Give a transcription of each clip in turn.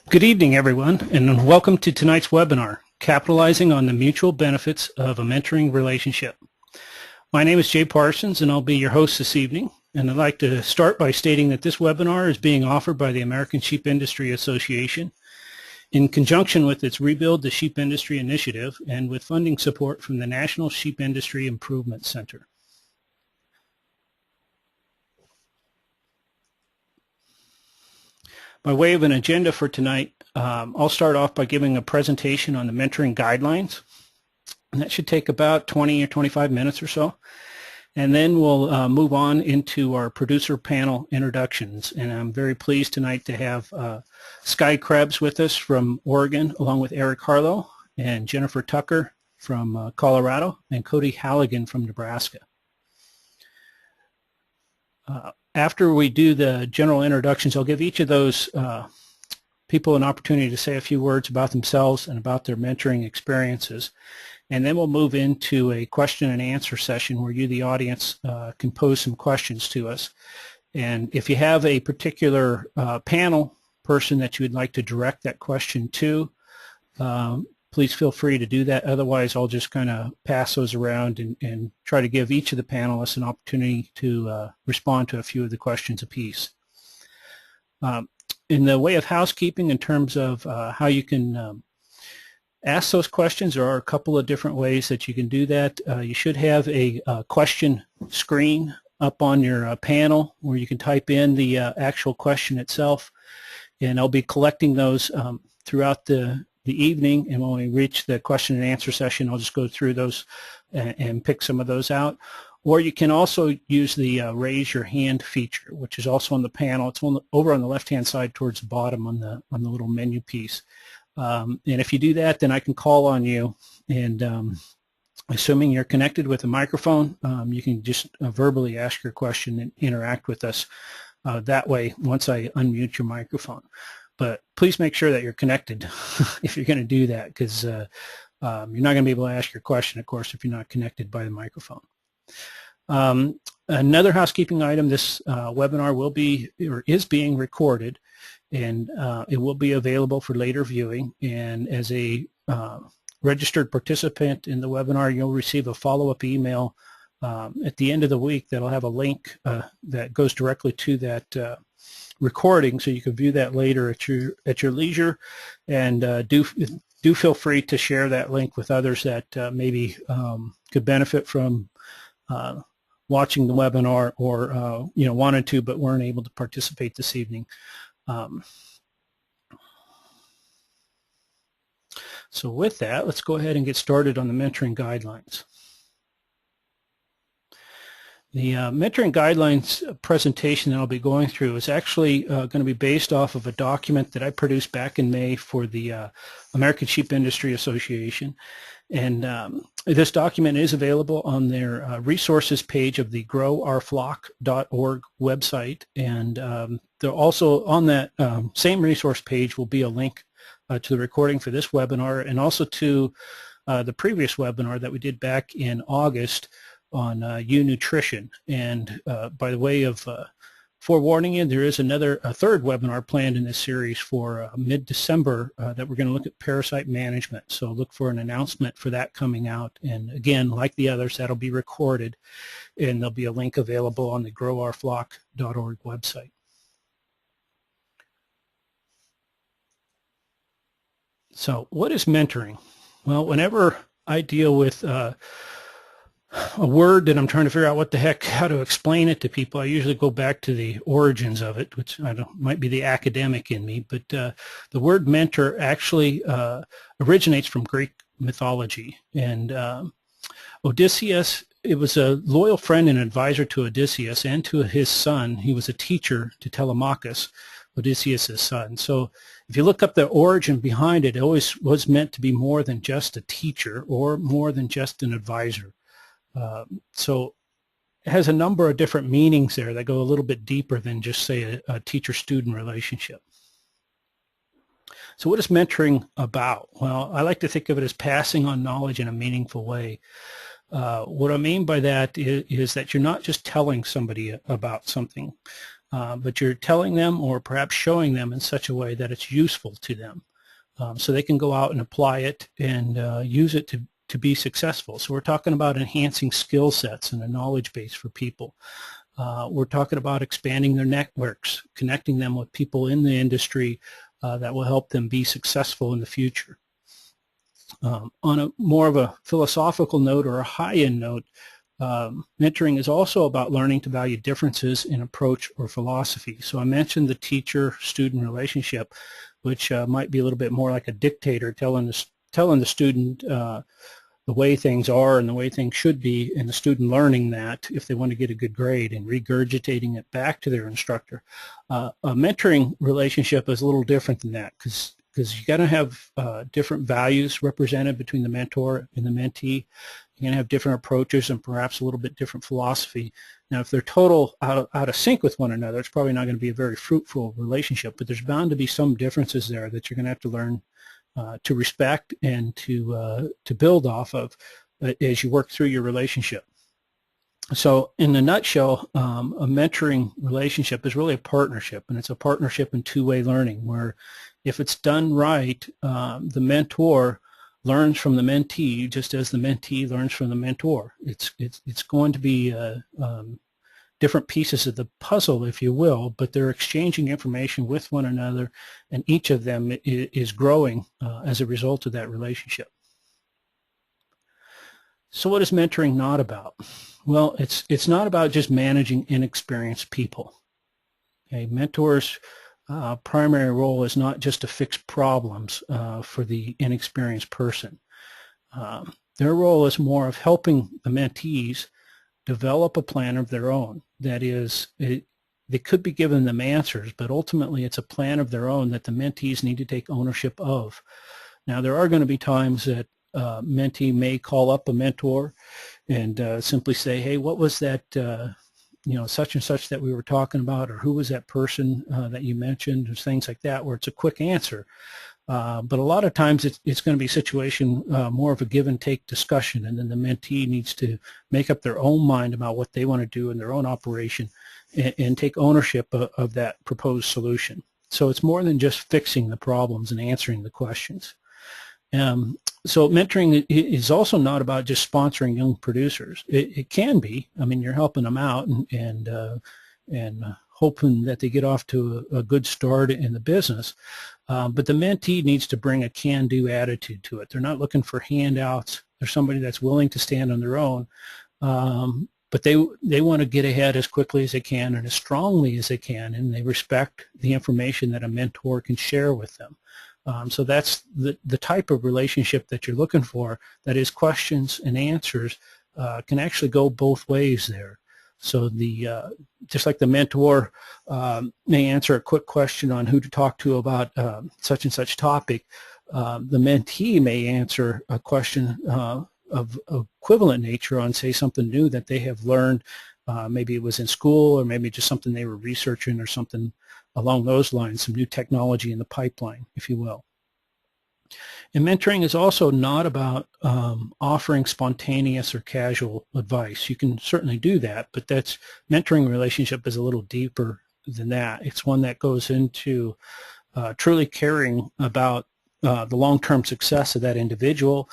Good evening, everyone, and welcome to tonight's webinar, Capitalizing on the Mutual Benefits of a Mentoring Relationship. My name is Jay Parsons, and I'll be your host this evening. And I'd like to start by stating that this webinar is being offered by the American Sheep Industry Association in conjunction with its Rebuild the Sheep Industry initiative and with funding support from the National Sheep Industry Improvement Center. By way of an agenda for tonight, I'll start off by giving a presentation on the mentoring guidelines. And that should take about 20 or 25 minutes or so. And then we'll move on into our producer panel introductions. And I'm very pleased tonight to have Sky Krebs with us from Oregon, along with Eric Harlow and Jennifer Tucker from Colorado, and Cody Halligan from Nebraska. After we do the general introductions, I'll give each of those people an opportunity to say a few words about themselves and about their mentoring experiences. And then we'll move into a question and answer session where you, the audience, can pose some questions to us. And if you have a particular panel person that you would like to direct that question to, please feel free to do that. Otherwise, I'll just kind of pass those around and try to give each of the panelists an opportunity to respond to a few of the questions apiece. In the way of housekeeping, in terms of how you can ask those questions, there are a couple of different ways that you can do that. You should have a question screen up on your panel where you can type in the actual question itself, and I'll be collecting those throughout the evening, and when we reach the question and answer session, I'll just go through those and pick some of those out. Or you can also use the raise your hand feature, which is also on the panel. It's over on the left-hand side towards the bottom on the little menu piece. And if you do that, then I can call on you, and assuming you're connected with a microphone, you can just verbally ask your question and interact with us that way once I unmute your microphone. But please make sure that you're connected if you're going to do that, because you're not going to be able to ask your question, of course, if you're not connected by the microphone. Another housekeeping item, this webinar will be or is being recorded, and it will be available for later viewing. And as a registered participant in the webinar, you'll receive a follow-up email at the end of the week that'll have a link that goes directly to that recording, so you can view that later at your leisure. And do feel free to share that link with others that maybe could benefit from watching the webinar, or wanted to but weren't able to participate this evening. So with that, let's go ahead and get started on the mentoring guidelines. The mentoring guidelines presentation that I'll be going through is actually going to be based off of a document that I produced back in May for the American Sheep Industry Association. And this document is available on their resources page of the growourflock.org website. And they're also on that same resource page will be a link to the recording for this webinar, and also to the previous webinar that we did back in August on nutrition. And by the way of forewarning you, there is a third webinar planned in this series for mid-December that we're going to look at parasite management. So look for an announcement for that coming out. And again, like the others, that'll be recorded, and there'll be a link available on the growourflock.org website. So what is mentoring? Well, whenever I deal with a word that I'm trying to figure out how to explain it to people, I usually go back to the origins of it, which might be the academic in me, but the word mentor actually originates from Greek mythology. And Odysseus, it was a loyal friend and advisor to Odysseus and to his son. He was a teacher to Telemachus, Odysseus' son. So if you look up the origin behind it, it always was meant to be more than just a teacher or more than just an advisor. So it has a number of different meanings there that go a little bit deeper than just, say, a teacher-student relationship. So what is mentoring about? Well, I like to think of it as passing on knowledge in a meaningful way. What I mean by that is that you're not just telling somebody about something. but you're telling them or perhaps showing them in such a way that it's useful to them. So they can go out and apply it and use it to be successful. So we're talking about enhancing skill sets and a knowledge base for people. We're talking about expanding their networks, connecting them with people in the industry that will help them be successful in the future. On a more of a philosophical note or a high-end note, mentoring is also about learning to value differences in approach or philosophy. So I mentioned the teacher-student relationship, which might be a little bit more like a dictator telling the student the way things are and the way things should be, and the student learning that if they want to get a good grade and regurgitating it back to their instructor. A mentoring relationship is a little different than that because you got to have different values represented between the mentor and the mentee. You're going to have different approaches and perhaps a little bit different philosophy. Now, if they're total out of sync with one another, it's probably not going to be a very fruitful relationship, but there's bound to be some differences there that you're going to have to learn to respect and to build off of as you work through your relationship. So in a nutshell, a mentoring relationship is really a partnership, and it's a partnership in two-way learning where if it's done right, the mentor learns from the mentee just as the mentee learns from the mentor. It's going to be different pieces of the puzzle, if you will, but they're exchanging information with one another, and each of them is growing as a result of that relationship. So what is mentoring not about? Well, it's not about just managing inexperienced people. Okay, mentors' primary role is not just to fix problems for the inexperienced person. Their role is more of helping the mentees develop a plan of their own. That is, they could be given them answers, but ultimately it's a plan of their own that the mentees need to take ownership of. Now, there are going to be times that mentee may call up a mentor and simply say, hey, what was that, such and such that we were talking about, or who was that person that you mentioned, or things like that, where it's a quick answer. But a lot of times it's going to be a situation more of a give and take discussion, and then the mentee needs to make up their own mind about what they want to do in their own operation and take ownership of that proposed solution. So it's more than just fixing the problems and answering the questions. So mentoring is also not about just sponsoring young producers. It can be. I mean, you're helping them out and hoping that they get off to a good start in the business. But the mentee needs to bring a can-do attitude to it. They're not looking for handouts. They're somebody that's willing to stand on their own. But they want to get ahead as quickly as they can and as strongly as they can, and they respect the information that a mentor can share with them. So that's the type of relationship that you're looking for, that is questions and answers can actually go both ways there. So just like the mentor may answer a quick question on who to talk to about such and such topic, the mentee may answer a question of equivalent nature on, say, something new that they have learned. Maybe it was in school, or maybe just something they were researching, or something along those lines, some new technology in the pipeline, if you will. And mentoring is also not about offering spontaneous or casual advice. You can certainly do that, but mentoring relationship is a little deeper than that. It's one that goes into truly caring about the long-term success of that individual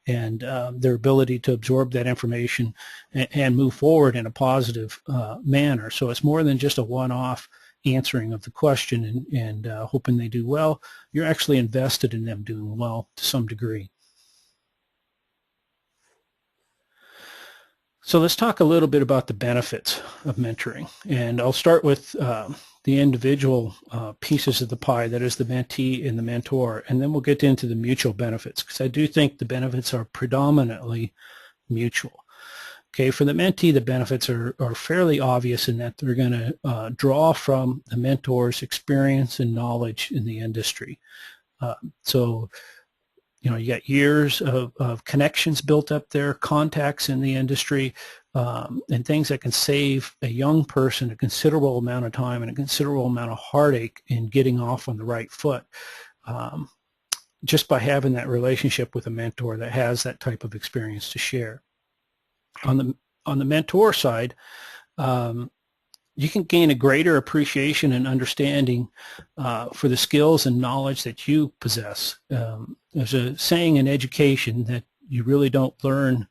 and their ability to absorb that information and move forward in a positive manner. So it's more than just a one-off answering of the question and hoping they do well. You're actually invested in them doing well to some degree. So let's talk a little bit about the benefits of mentoring. And I'll start with the individual pieces of the pie, that is the mentee and the mentor, and then we'll get into the mutual benefits, because I do think the benefits are predominantly mutual. Okay, for the mentee, the benefits are fairly obvious in that they're going to draw from the mentor's experience and knowledge in the industry. So, you got years of connections built up there, contacts in the industry, and things that can save a young person a considerable amount of time and a considerable amount of heartache in getting off on the right foot, just by having that relationship with a mentor that has that type of experience to share. On the mentor side, you can gain a greater appreciation and understanding for the skills and knowledge that you possess. There's a saying in education that you really don't learn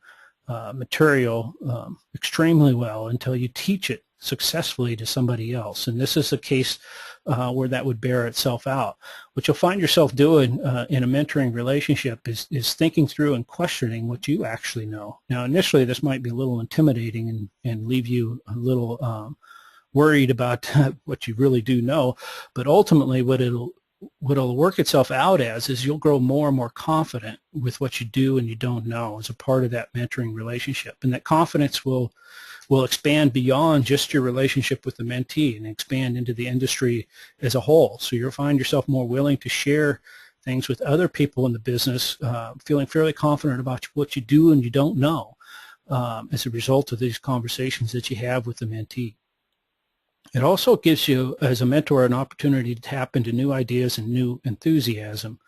material extremely well until you teach it successfully to somebody else. And this is a case where that would bear itself out. What you'll find yourself doing in a mentoring relationship is thinking through and questioning what you actually know. Now, initially, this might be a little intimidating and leave you a little worried about what you really do know, but ultimately what it'll work itself out as is you'll grow more and more confident with what you do and you don't know as a part of that mentoring relationship. And that confidence will expand beyond just your relationship with the mentee and expand into the industry as a whole. So you'll find yourself more willing to share things with other people in the business, feeling fairly confident about what you do and you don't know as a result of these conversations that you have with the mentee. It also gives you, as a mentor, an opportunity to tap into new ideas and new enthusiasm.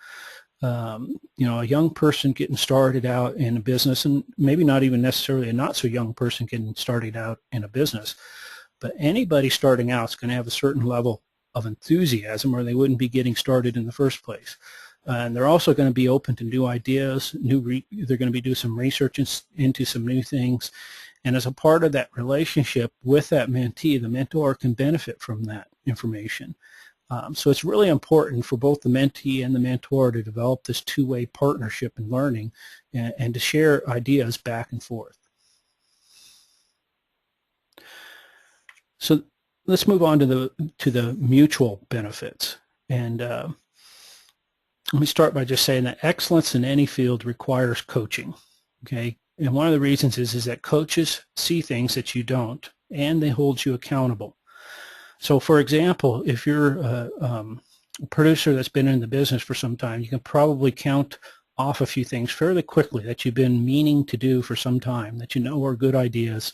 You know, a young person getting started out in a business, and maybe not even necessarily a not so young person getting started out in a business, but anybody starting out is going to have a certain level of enthusiasm or they wouldn't be getting started in the first place. And they're also going to be open to new ideas, they're going to be doing some research into some new things. And as a part of that relationship with that mentee, the mentor can benefit from that information. So it's really important for both the mentee and the mentor to develop this two-way partnership in learning and to share ideas back and forth. So let's move on to the mutual benefits. And let me start by just saying that excellence in any field requires coaching. Okay. And one of the reasons is that coaches see things that you don't, and they hold you accountable. So, for example, if you're a producer that's been in the business for some time, you can probably count off a few things fairly quickly that you've been meaning to do for some time, that you know are good ideas.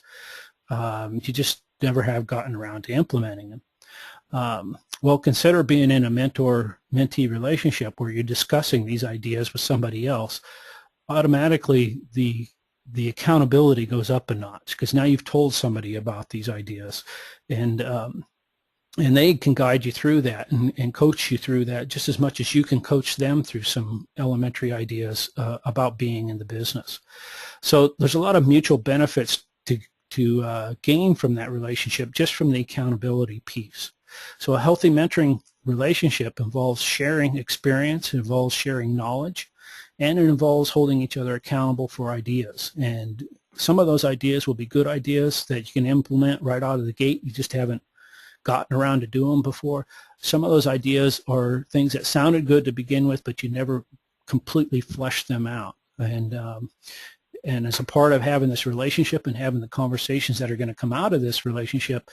You just never have gotten around to implementing them. Well, consider being in a mentor-mentee relationship where you're discussing these ideas with somebody else. Automatically, the accountability goes up a notch because now you've told somebody about these ideas, and they can guide you through that and coach you through that just as much as you can coach them through some elementary ideas about being in the business. So there's a lot of mutual benefits to gain from that relationship just from the accountability piece. So a healthy mentoring relationship involves sharing experience, it involves sharing knowledge, and it involves holding each other accountable for ideas. And some of those ideas will be good ideas that you can implement right out of the gate. You just haven't gotten around to doing them before. Some of those ideas are things that sounded good to begin with, but you never completely fleshed them out. And as a part of having this relationship and having the conversations that are going to come out of this relationship,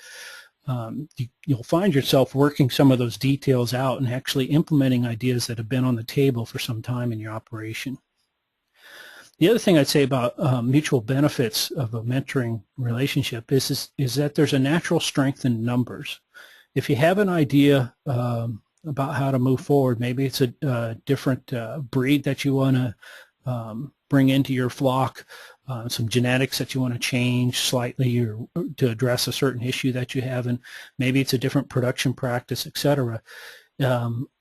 you'll find yourself working some of those details out and actually implementing ideas that have been on the table for some time in your operation. The other thing I'd say about mutual benefits of a mentoring relationship is that there's a natural strength in numbers. If you have an idea about how to move forward, maybe it's a different breed that you want to bring into your flock, some genetics that you want to change slightly or to address a certain issue that you have, and maybe it's a different production practice, etc.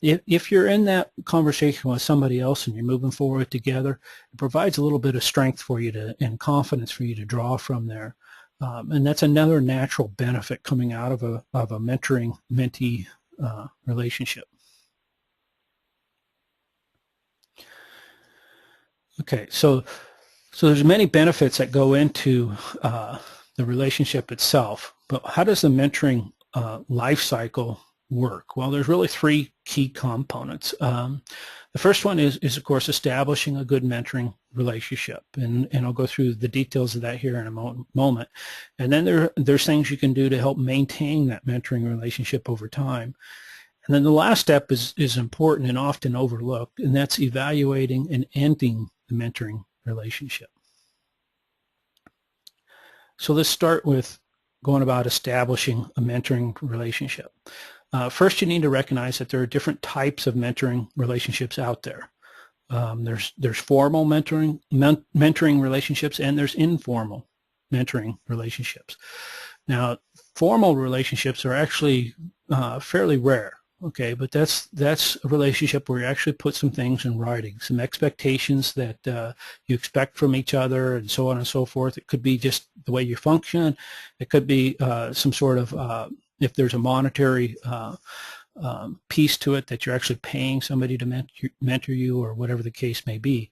If you're in that conversation with somebody else and you're moving forward together, it provides a little bit of strength for you and confidence for you to draw from there. And that's another natural benefit coming out of a mentoring-mentee relationship. Okay, so there's many benefits that go into the relationship itself, but how does the mentoring life cycle work? Well, there's really three key components. The first one is of course establishing a good mentoring relationship, and I'll go through the details of that here in a moment. And then there's things you can do to help maintain that mentoring relationship over time. And then the last step is important and often overlooked, and that's evaluating and ending the mentoring relationship. So let's start with going about establishing a mentoring relationship. First, you need to recognize that there are different types of mentoring relationships out there. There's formal mentoring relationships, and there's informal mentoring relationships. Now, formal relationships are actually fairly rare. Okay, but that's a relationship where you actually put some things in writing, some expectations that you expect from each other, and so on and so forth. It could be just the way you function. It could be some sort of if there's a monetary piece to it, that you're actually paying somebody to mentor you, or whatever the case may be.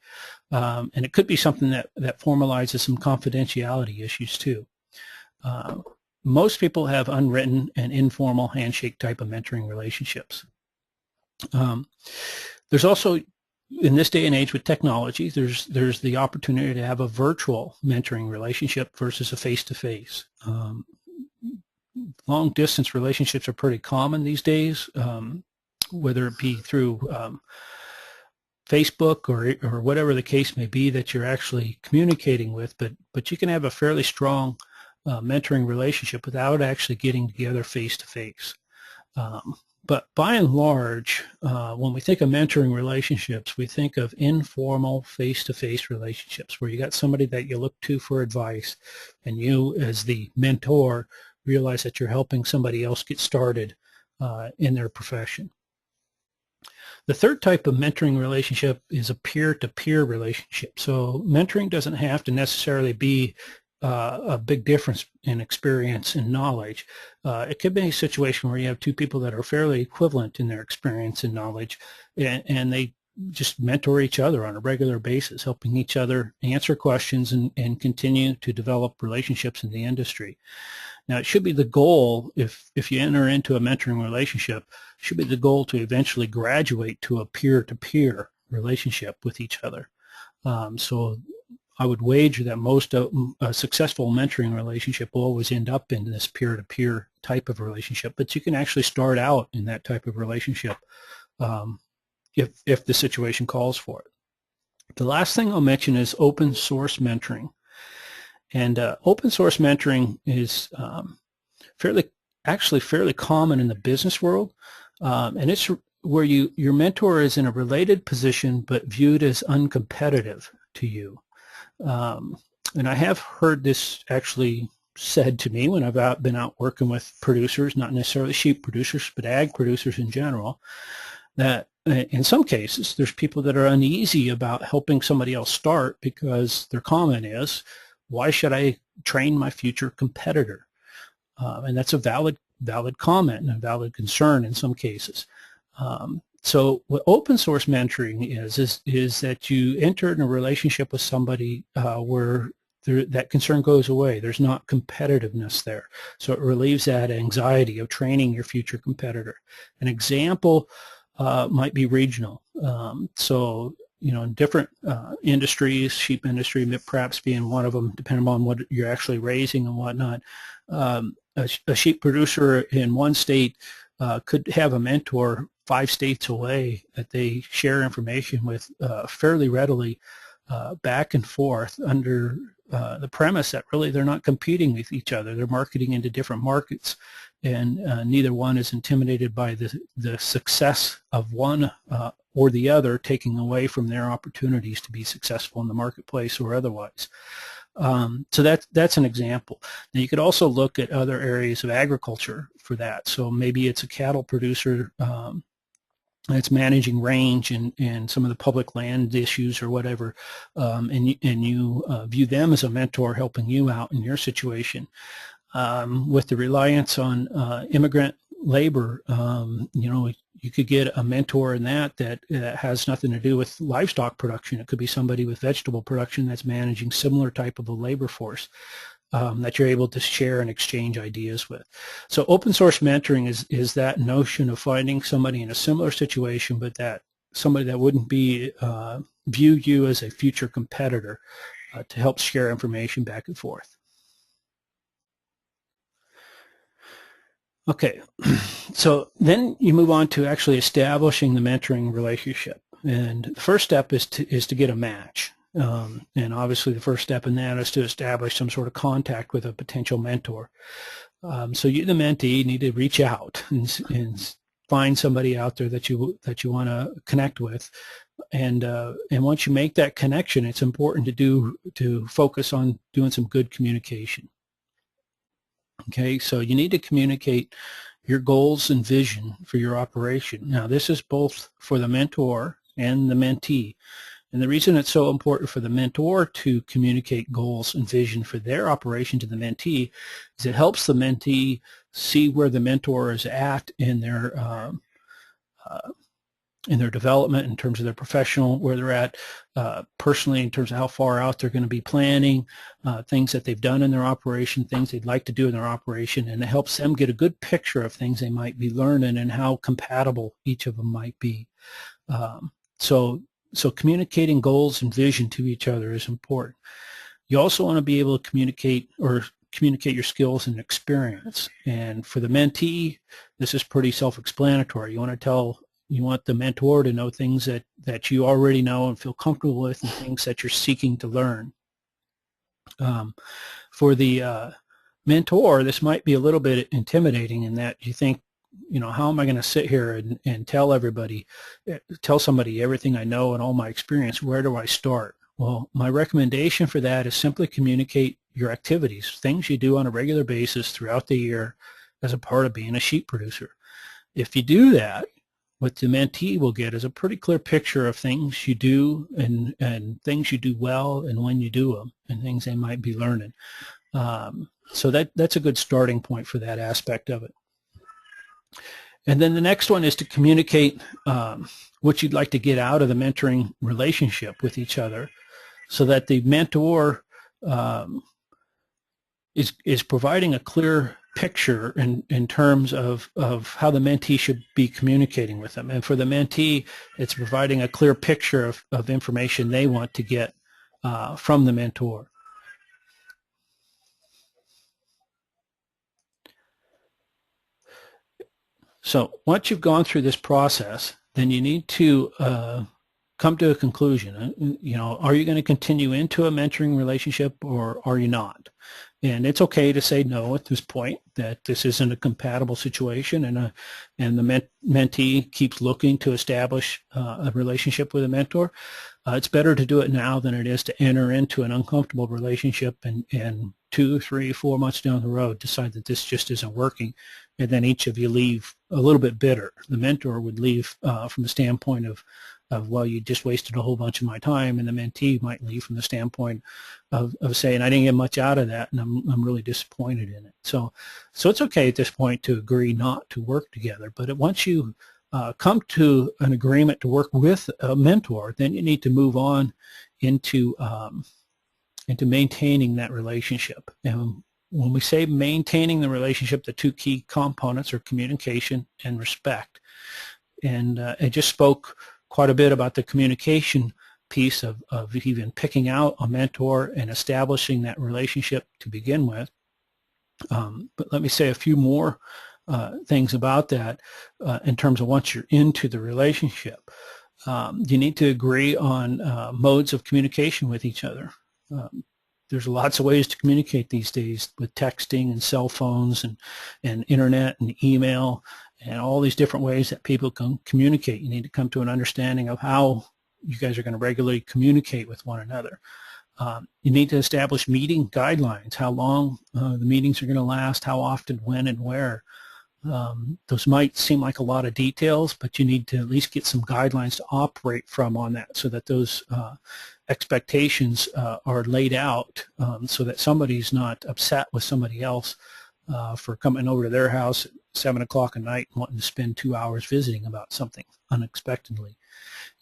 And it could be something that formalizes some confidentiality issues too. Most people have unwritten and informal handshake type of mentoring relationships. There's also, in this day and age with technology, there's the opportunity to have a virtual mentoring relationship versus a face-to-face. Long distance relationships are pretty common these days, whether it be through Facebook or whatever the case may be that you're actually communicating with, but you can have a fairly strong mentoring relationship without actually getting together face-to-face. But by and large, when we think of mentoring relationships, we think of informal face-to-face relationships where you got somebody that you look to for advice, and you as the mentor realize that you're helping somebody else get started in their profession. The third type of mentoring relationship is a peer-to-peer relationship. So mentoring doesn't have to necessarily be a big difference in experience and knowledge. It could be a situation where you have two people that are fairly equivalent in their experience and knowledge, and they just mentor each other on a regular basis, helping each other answer questions and continue to develop relationships in the industry. Now, it should be the goal, if you enter into a mentoring relationship, it should be the goal to eventually graduate to a peer-to-peer relationship with each other. So I would wager that most a successful mentoring relationship will always end up in this peer-to-peer type of relationship, but you can actually start out in that type of relationship if the situation calls for it. The last thing I'll mention is open source mentoring. And open source mentoring is fairly common in the business world, and it's where your mentor is in a related position but viewed as uncompetitive to you. And I have heard this actually said to me when I've been out working with producers, not necessarily sheep producers, but ag producers in general, that in some cases there's people that are uneasy about helping somebody else start because their comment is, why should I train my future competitor? And that's a valid comment and a valid concern in some cases. So what open source mentoring is that you enter in a relationship with somebody where that concern goes away. There's not competitiveness there. So it relieves that anxiety of training your future competitor. An example might be regional. So, in different industries, sheep industry perhaps being one of them, depending on what you're actually raising and whatnot, a sheep producer in one state could have a mentor 5 states away that they share information with fairly readily back and forth under the premise that really they're not competing with each other. They're marketing into different markets, and neither one is intimidated by the success of one or the other taking away from their opportunities to be successful in the marketplace or otherwise. So that's an example. Now you could also look at other areas of agriculture for that. So maybe it's a cattle producer that's managing range and some of the public land issues or whatever, and you view them as a mentor helping you out in your situation. With the reliance on immigrant labor, you could get a mentor in that has nothing to do with livestock production. It could be somebody with vegetable production that's managing similar type of a labor force that you're able to share and exchange ideas with. So open source mentoring is that notion of finding somebody in a similar situation, but that somebody that wouldn't be view you as a future competitor to help share information back and forth. Okay, so then you move on to actually establishing the mentoring relationship, and the first step is to get a match, and obviously the first step in that is to establish some sort of contact with a potential mentor. So you, the mentee, need to reach out and find somebody out there that you want to connect with, and once you make that connection, it's important to focus on doing some good communication. Okay, so you need to communicate your goals and vision for your operation. Now, this is both for the mentor and the mentee. And the reason it's so important for the mentor to communicate goals and vision for their operation to the mentee is it helps the mentee see where the mentor is at in their development, in terms of their professional, where they're at personally, in terms of how far out they're going to be planning, things that they've done in their operation, things they'd like to do in their operation, and it helps them get a good picture of things they might be learning and how compatible each of them might be. So communicating goals and vision to each other is important. You also want to be able to communicate your skills and experience. And for the mentee, this is pretty self-explanatory. You want the mentor to know things that you already know and feel comfortable with, and things that you're seeking to learn. For the mentor, this might be a little bit intimidating in that you think, how am I going to sit here and tell somebody everything I know and all my experience? Where do I start? Well, my recommendation for that is simply communicate your activities, things you do on a regular basis throughout the year as a part of being a sheep producer. If you do that, what the mentee will get is a pretty clear picture of things you do and things you do well and when you do them and things they might be learning. So that's a good starting point for that aspect of it. And then the next one is to communicate what you'd like to get out of the mentoring relationship with each other, so that the mentor is providing a clear picture in terms of how the mentee should be communicating with them. And for the mentee, it's providing a clear picture of information they want to get from the mentor. So once you've gone through this process, then you need to come to a conclusion. Are you going to continue into a mentoring relationship, or are you not? And it's okay to say no at this point, that this isn't a compatible situation, and the mentee keeps looking to establish a relationship with a mentor. It's better to do it now than it is to enter into an uncomfortable relationship and 2, 3, 4 months down the road decide that this just isn't working, and then each of you leave a little bit bitter. The mentor would leave from the standpoint of, well, you just wasted a whole bunch of my time, and the mentee might leave from the standpoint of saying, I didn't get much out of that, and I'm really disappointed in it. So it's okay at this point to agree not to work together, but once you come to an agreement to work with a mentor, then you need to move on into maintaining that relationship. And when we say maintaining the relationship, the two key components are communication and respect. And I just spoke quite a bit about the communication piece of even picking out a mentor and establishing that relationship to begin with. But let me say a few more things about that in terms of once you're into the relationship. You need to agree on modes of communication with each other. There's lots of ways to communicate these days with texting and cell phones and internet and email and all these different ways that people can communicate. You need to come to an understanding of how you guys are going to regularly communicate with one another. You need to establish meeting guidelines, how long the meetings are going to last, how often, when, and where. Those might seem like a lot of details, but you need to at least get some guidelines to operate from on that, so that those expectations are laid out so that somebody's not upset with somebody else for coming over to their house at 7 o'clock at night and wanting to spend 2 hours visiting about something unexpectedly.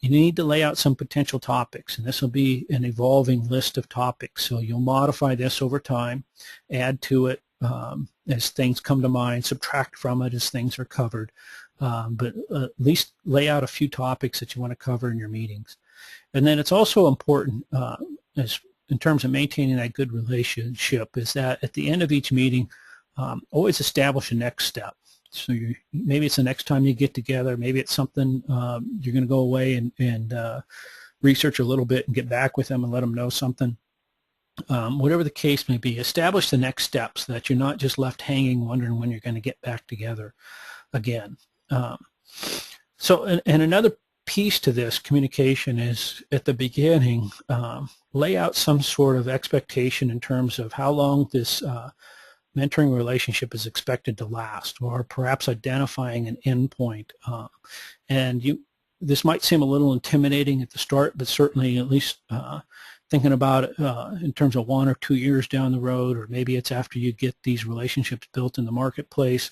You need to lay out some potential topics, and this will be an evolving list of topics. So you'll modify this over time, add to it as things come to mind, subtract from it as things are covered, but at least lay out a few topics that you want to cover in your meetings. And then it's also important as in terms of maintaining that good relationship is that at the end of each meeting, always establish a next step. So maybe it's the next time you get together, maybe it's something you're going to go away and research a little bit and get back with them and let them know something. Whatever the case may be, establish the next steps so that you're not just left hanging wondering when you're going to get back together again. And another piece to this communication is at the beginning, lay out some sort of expectation in terms of how long this mentoring relationship is expected to last, or perhaps identifying an endpoint. This might seem a little intimidating at the start, but certainly at least thinking about it in terms of 1 or 2 years down the road, or maybe it's after you get these relationships built in the marketplace,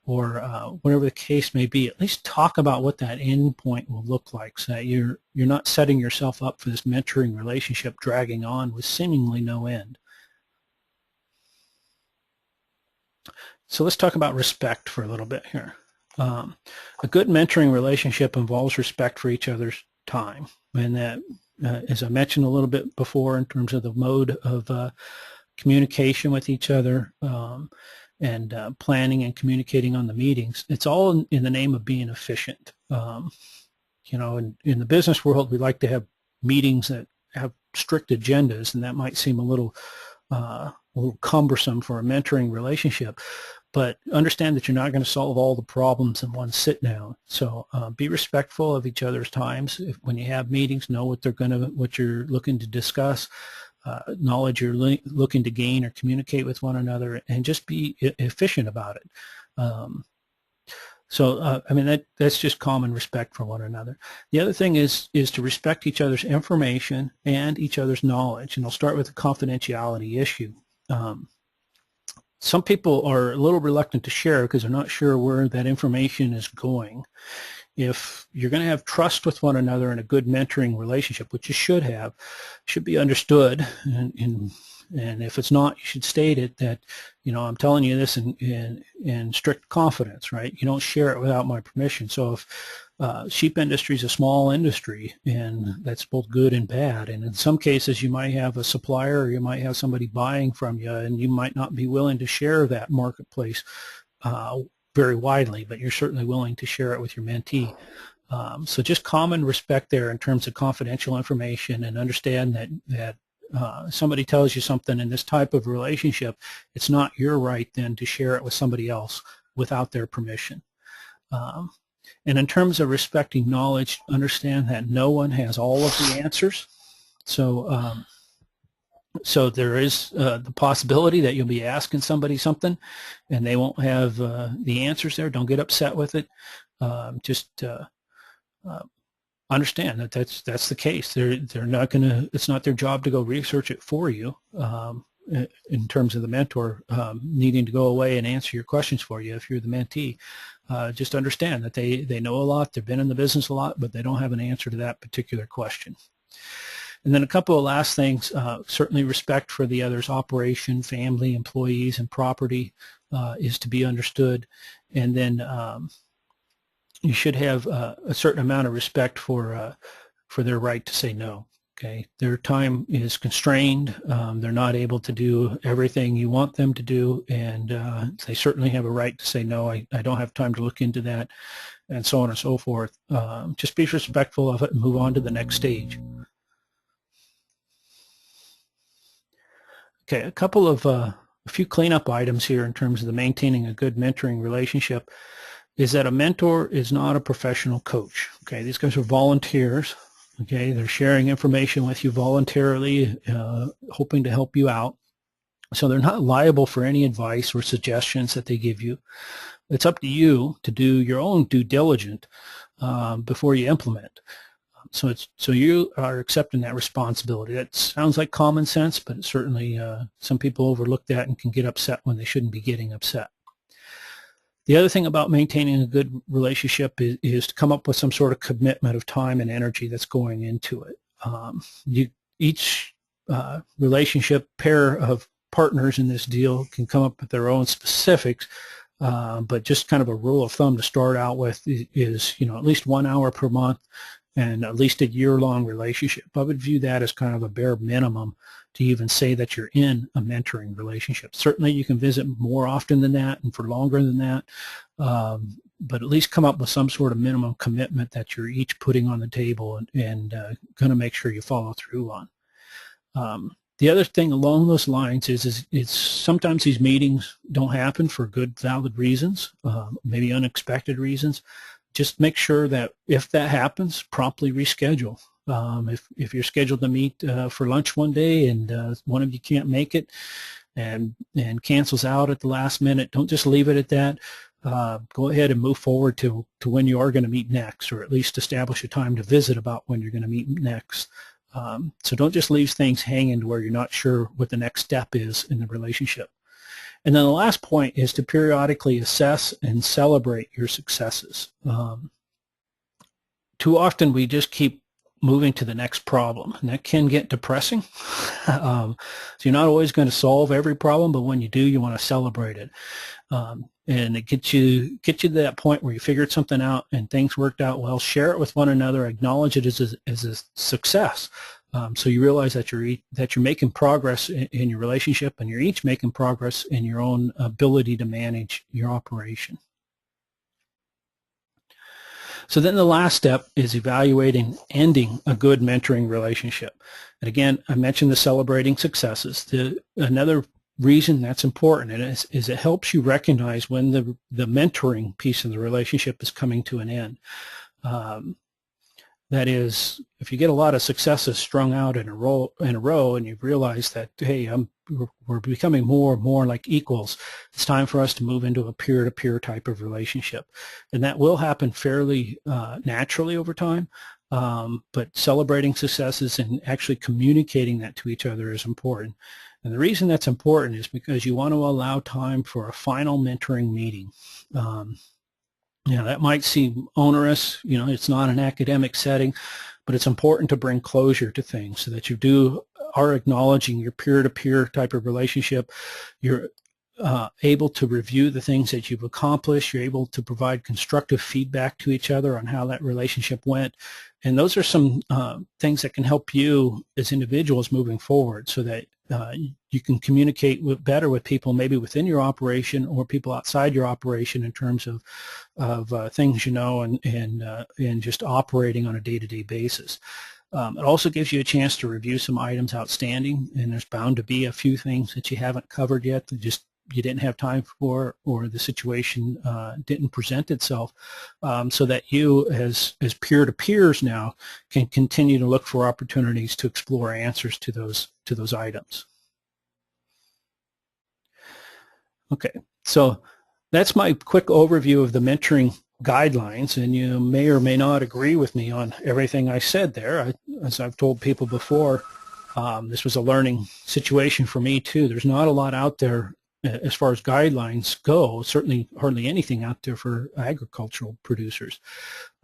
or whatever the case may be, at least talk about what that end point will look like, so that you're not setting yourself up for this mentoring relationship dragging on with seemingly no end. So let's talk about respect for a little bit here. A good mentoring relationship involves respect for each other's time, and that, as I mentioned a little bit before, in terms of the mode of communication with each other, and planning and communicating on the meetings, it's all in the name of being efficient. You know, in the business world, we like to have meetings that have strict agendas, and that might seem a little cumbersome for a mentoring relationship. But understand that you're not going to solve all the problems in one sit down. So be respectful of each other's times. When you have meetings, know what you're looking to discuss, knowledge you're looking to gain or communicate with one another, and just be efficient about it. I mean, that's just common respect for one another. The other thing is to respect each other's information and each other's knowledge. And I'll start with the confidentiality issue. Some people are a little reluctant to share because they're not sure where that information is going. If you're going to have trust with one another in a good mentoring relationship, which you should have, should be understood, and if it's not, you should state it that, you know, I'm telling you this in strict confidence, right? You don't share it without my permission. So if sheep industry is a small industry, and that's both good and bad, and in some cases you might have a supplier, or you might have somebody buying from you, and you might not be willing to share that marketplace very widely, but you're certainly willing to share it with your mentee. So just common respect there in terms of confidential information, and understand that somebody tells you something in this type of relationship, it's not your right then to share it with somebody else without their permission. And in terms of respecting knowledge, understand that no one has all of the answers. So so there is the possibility that you'll be asking somebody something and they won't have the answers there. Don't get upset with it. Just understand that that's the case. They're not going to. It's not their job to go research it for you. In terms of the mentor needing to go away and answer your questions for you if you're the mentee, just understand that they know a lot. They've been in the business a lot, but they don't have an answer to that particular question. And then a couple of last things, certainly respect for the other's operation, family, employees, and property is to be understood. And then you should have a certain amount of respect for their right to say no. Okay, their time is constrained. They're not able to do everything you want them to do, and they certainly have a right to say no. I don't have time to look into that, and so on and so forth. Just be respectful of it and move on to the next stage. Okay, a few cleanup items here in terms of the maintaining a good mentoring relationship is that a mentor is not a professional coach. Okay, these guys are volunteers. Okay, they're sharing information with you voluntarily, hoping to help you out. So they're not liable for any advice or suggestions that they give you. It's up to you to do your own due diligence before you implement. So you are accepting that responsibility. That sounds like common sense, but it's certainly some people overlook that and can get upset when they shouldn't be getting upset. The other thing about maintaining a good relationship is to come up with some sort of commitment of time and energy that's going into it. Each relationship pair of partners in this deal can come up with their own specifics, but just kind of a rule of thumb to start out with is, you know, at least 1 hour per month and at least a year-long relationship. I would view that as kind of a bare minimum to even say that you're in a mentoring relationship. Certainly you can visit more often than that and for longer than that, but at least come up with some sort of minimum commitment that you're each putting on the table and going to make sure you follow through on. The other thing along those lines is sometimes these meetings don't happen for good, valid reasons, maybe unexpected reasons. Just make sure that if that happens, promptly reschedule. If you're scheduled to meet for lunch one day and one of you can't make it, and cancels out at the last minute, don't just leave it at that. Go ahead and move forward to when you are going to meet next, or at least establish a time to visit about when you're going to meet next. So don't just leave things hanging to where you're not sure what the next step is in the relationship. And then the last point is to periodically assess and celebrate your successes. Too often we just keep moving to the next problem, and that can get depressing. So you're not always going to solve every problem, but when you do, you want to celebrate it. And it gets you to that point where you figured something out and things worked out well. Share it with one another, acknowledge it as a success. So you realize that you're making progress in your relationship, and you're each making progress in your own ability to manage your operation. So then the last step is evaluating ending a good mentoring relationship. And again, I mentioned the celebrating successes. Another reason that's important is it helps you recognize when the mentoring piece of the relationship is coming to an end. That is, if you get a lot of successes strung out in a row, and you realize that, hey, we're becoming more and more like equals, it's time for us to move into a peer-to-peer type of relationship. And that will happen fairly naturally over time, but celebrating successes and actually communicating that to each other is important. And the reason that's important is because you want to allow time for a final mentoring meeting. That might seem onerous. It's not an academic setting, but it's important to bring closure to things so that you are acknowledging your peer-to-peer type of relationship. You're able to review the things that you've accomplished. You're able to provide constructive feedback to each other on how that relationship went. And those are some things that can help you as individuals moving forward, so that you can communicate better with people maybe within your operation or people outside your operation in terms of things and just operating on a day-to-day basis. It also gives you a chance to review some items outstanding, and there's bound to be a few things that you haven't covered yet that you didn't have time for, or the situation didn't present itself, so that you as peer-to-peers now can continue to look for opportunities to explore answers to those items. Okay, so that's my quick overview of the mentoring guidelines, and you may or may not agree with me on everything I said there. As I've told people before, this was a learning situation for me too. There's not a lot out there as far as guidelines go, certainly hardly anything out there for agricultural producers.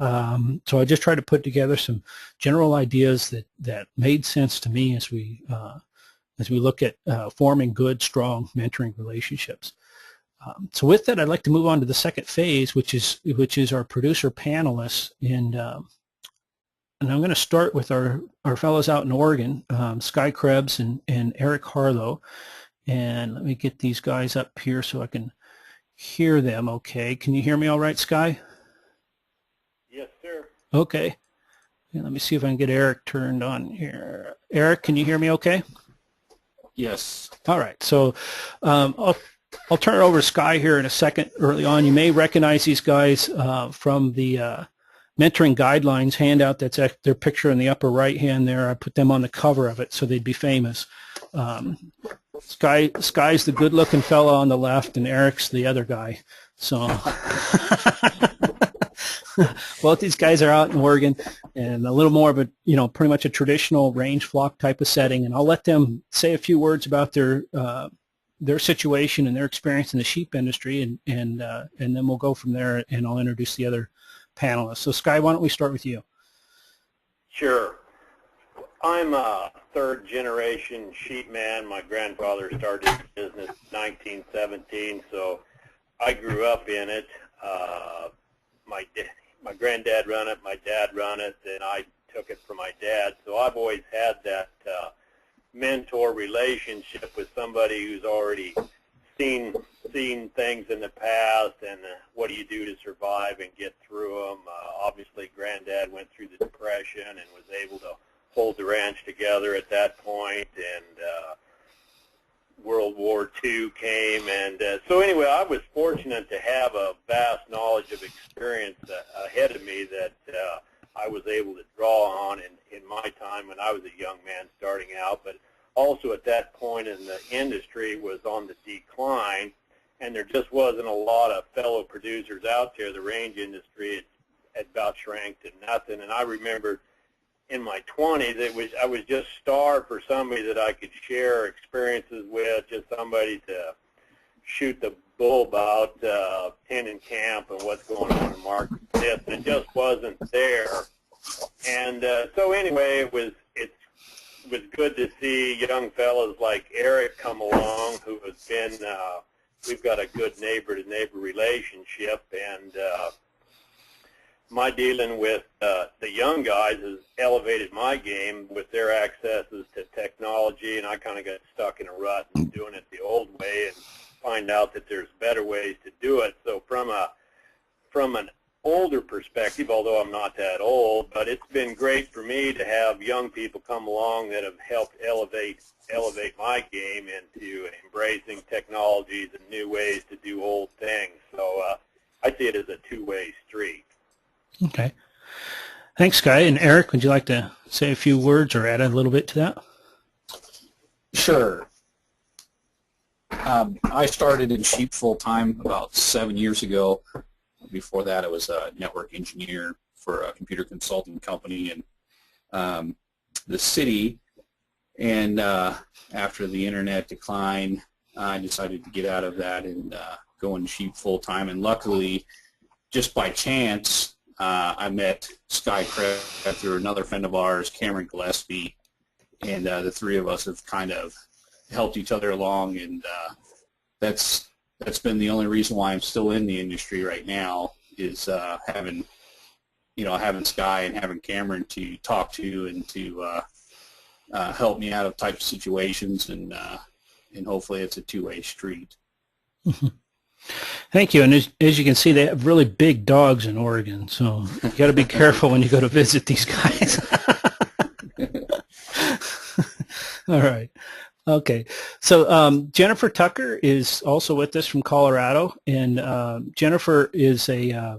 So I just tried to put together some general ideas that made sense to me as we look at forming good, strong mentoring relationships. So with that, I'd like to move on to the second phase, which is our producer panelists, and I'm going to start with our fellows out in Oregon, Sky Krebs and Eric Harlow. And let me get these guys up here so I can hear them okay. Can you hear me all right, Sky? Yes, sir. Okay. And let me see if I can get Eric turned on here. Eric, can you hear me okay? Yes. All right. So I'll turn it over to Sky here in a second early on. You may recognize these guys from the mentoring guidelines handout that's at their picture in the upper right hand there. I put them on the cover of it so they'd be famous. Sky's the good-looking fellow on the left, and Eric's the other guy. So both these guys are out in Oregon, and a little more of a, pretty much a traditional range flock type of setting. And I'll let them say a few words about their situation and their experience in the sheep industry, and then we'll go from there, and I'll introduce the other panelists. So Sky, why don't we start with you? Sure. I'm a third-generation sheep man. My grandfather started his business in 1917, so I grew up in it. My granddad ran it, my dad ran it, and I took it from my dad. So I've always had that mentor relationship with somebody who's already seen things in the past, and what do you do to survive and get through them. Obviously, Granddad went through the Depression and was able to hold the ranch together at that point, and World War II came, and so anyway, I was fortunate to have a vast knowledge of experience ahead of me that I was able to draw on in my time when I was a young man starting out. But also at that point in the industry was on the decline, and there just wasn't a lot of fellow producers out there. The range industry had about shrank to nothing, and I remember in my 20s, I was just starved for somebody that I could share experiences with, just somebody to shoot the bull about tending camp and what's going on in the market. It just wasn't there. And so anyway, it was good to see young fellows like Eric come along, who has been, we've got a good neighbor-to-neighbor relationship, and my dealing with the young guys has elevated my game with their accesses to technology, and I kind of got stuck in a rut and doing it the old way, and find out that there's better ways to do it. So from an older perspective, although I'm not that old, but it's been great for me to have young people come along that have helped elevate my game into embracing technologies and new ways to do old things. So I see it as a two-way street. Okay. Thanks, Guy. And Eric, would you like to say a few words or add a little bit to that? Sure. I started in sheep full-time about 7 years ago. Before that, I was a network engineer for a computer consulting company in the city. And after the internet decline, I decided to get out of that and go into sheep full-time. And luckily, just by chance, I met Sky Craig through another friend of ours, Cameron Gillespie, and the three of us have kind of helped each other along, and that's been the only reason why I'm still in the industry right now, is having Sky and having Cameron to talk to and to help me out of type of situations, and hopefully it's a two-way street. Thank you. And as you can see, they have really big dogs in Oregon, so you got to be careful when you go to visit these guys. All right. Okay. So Jennifer Tucker is also with us from Colorado, and Jennifer is a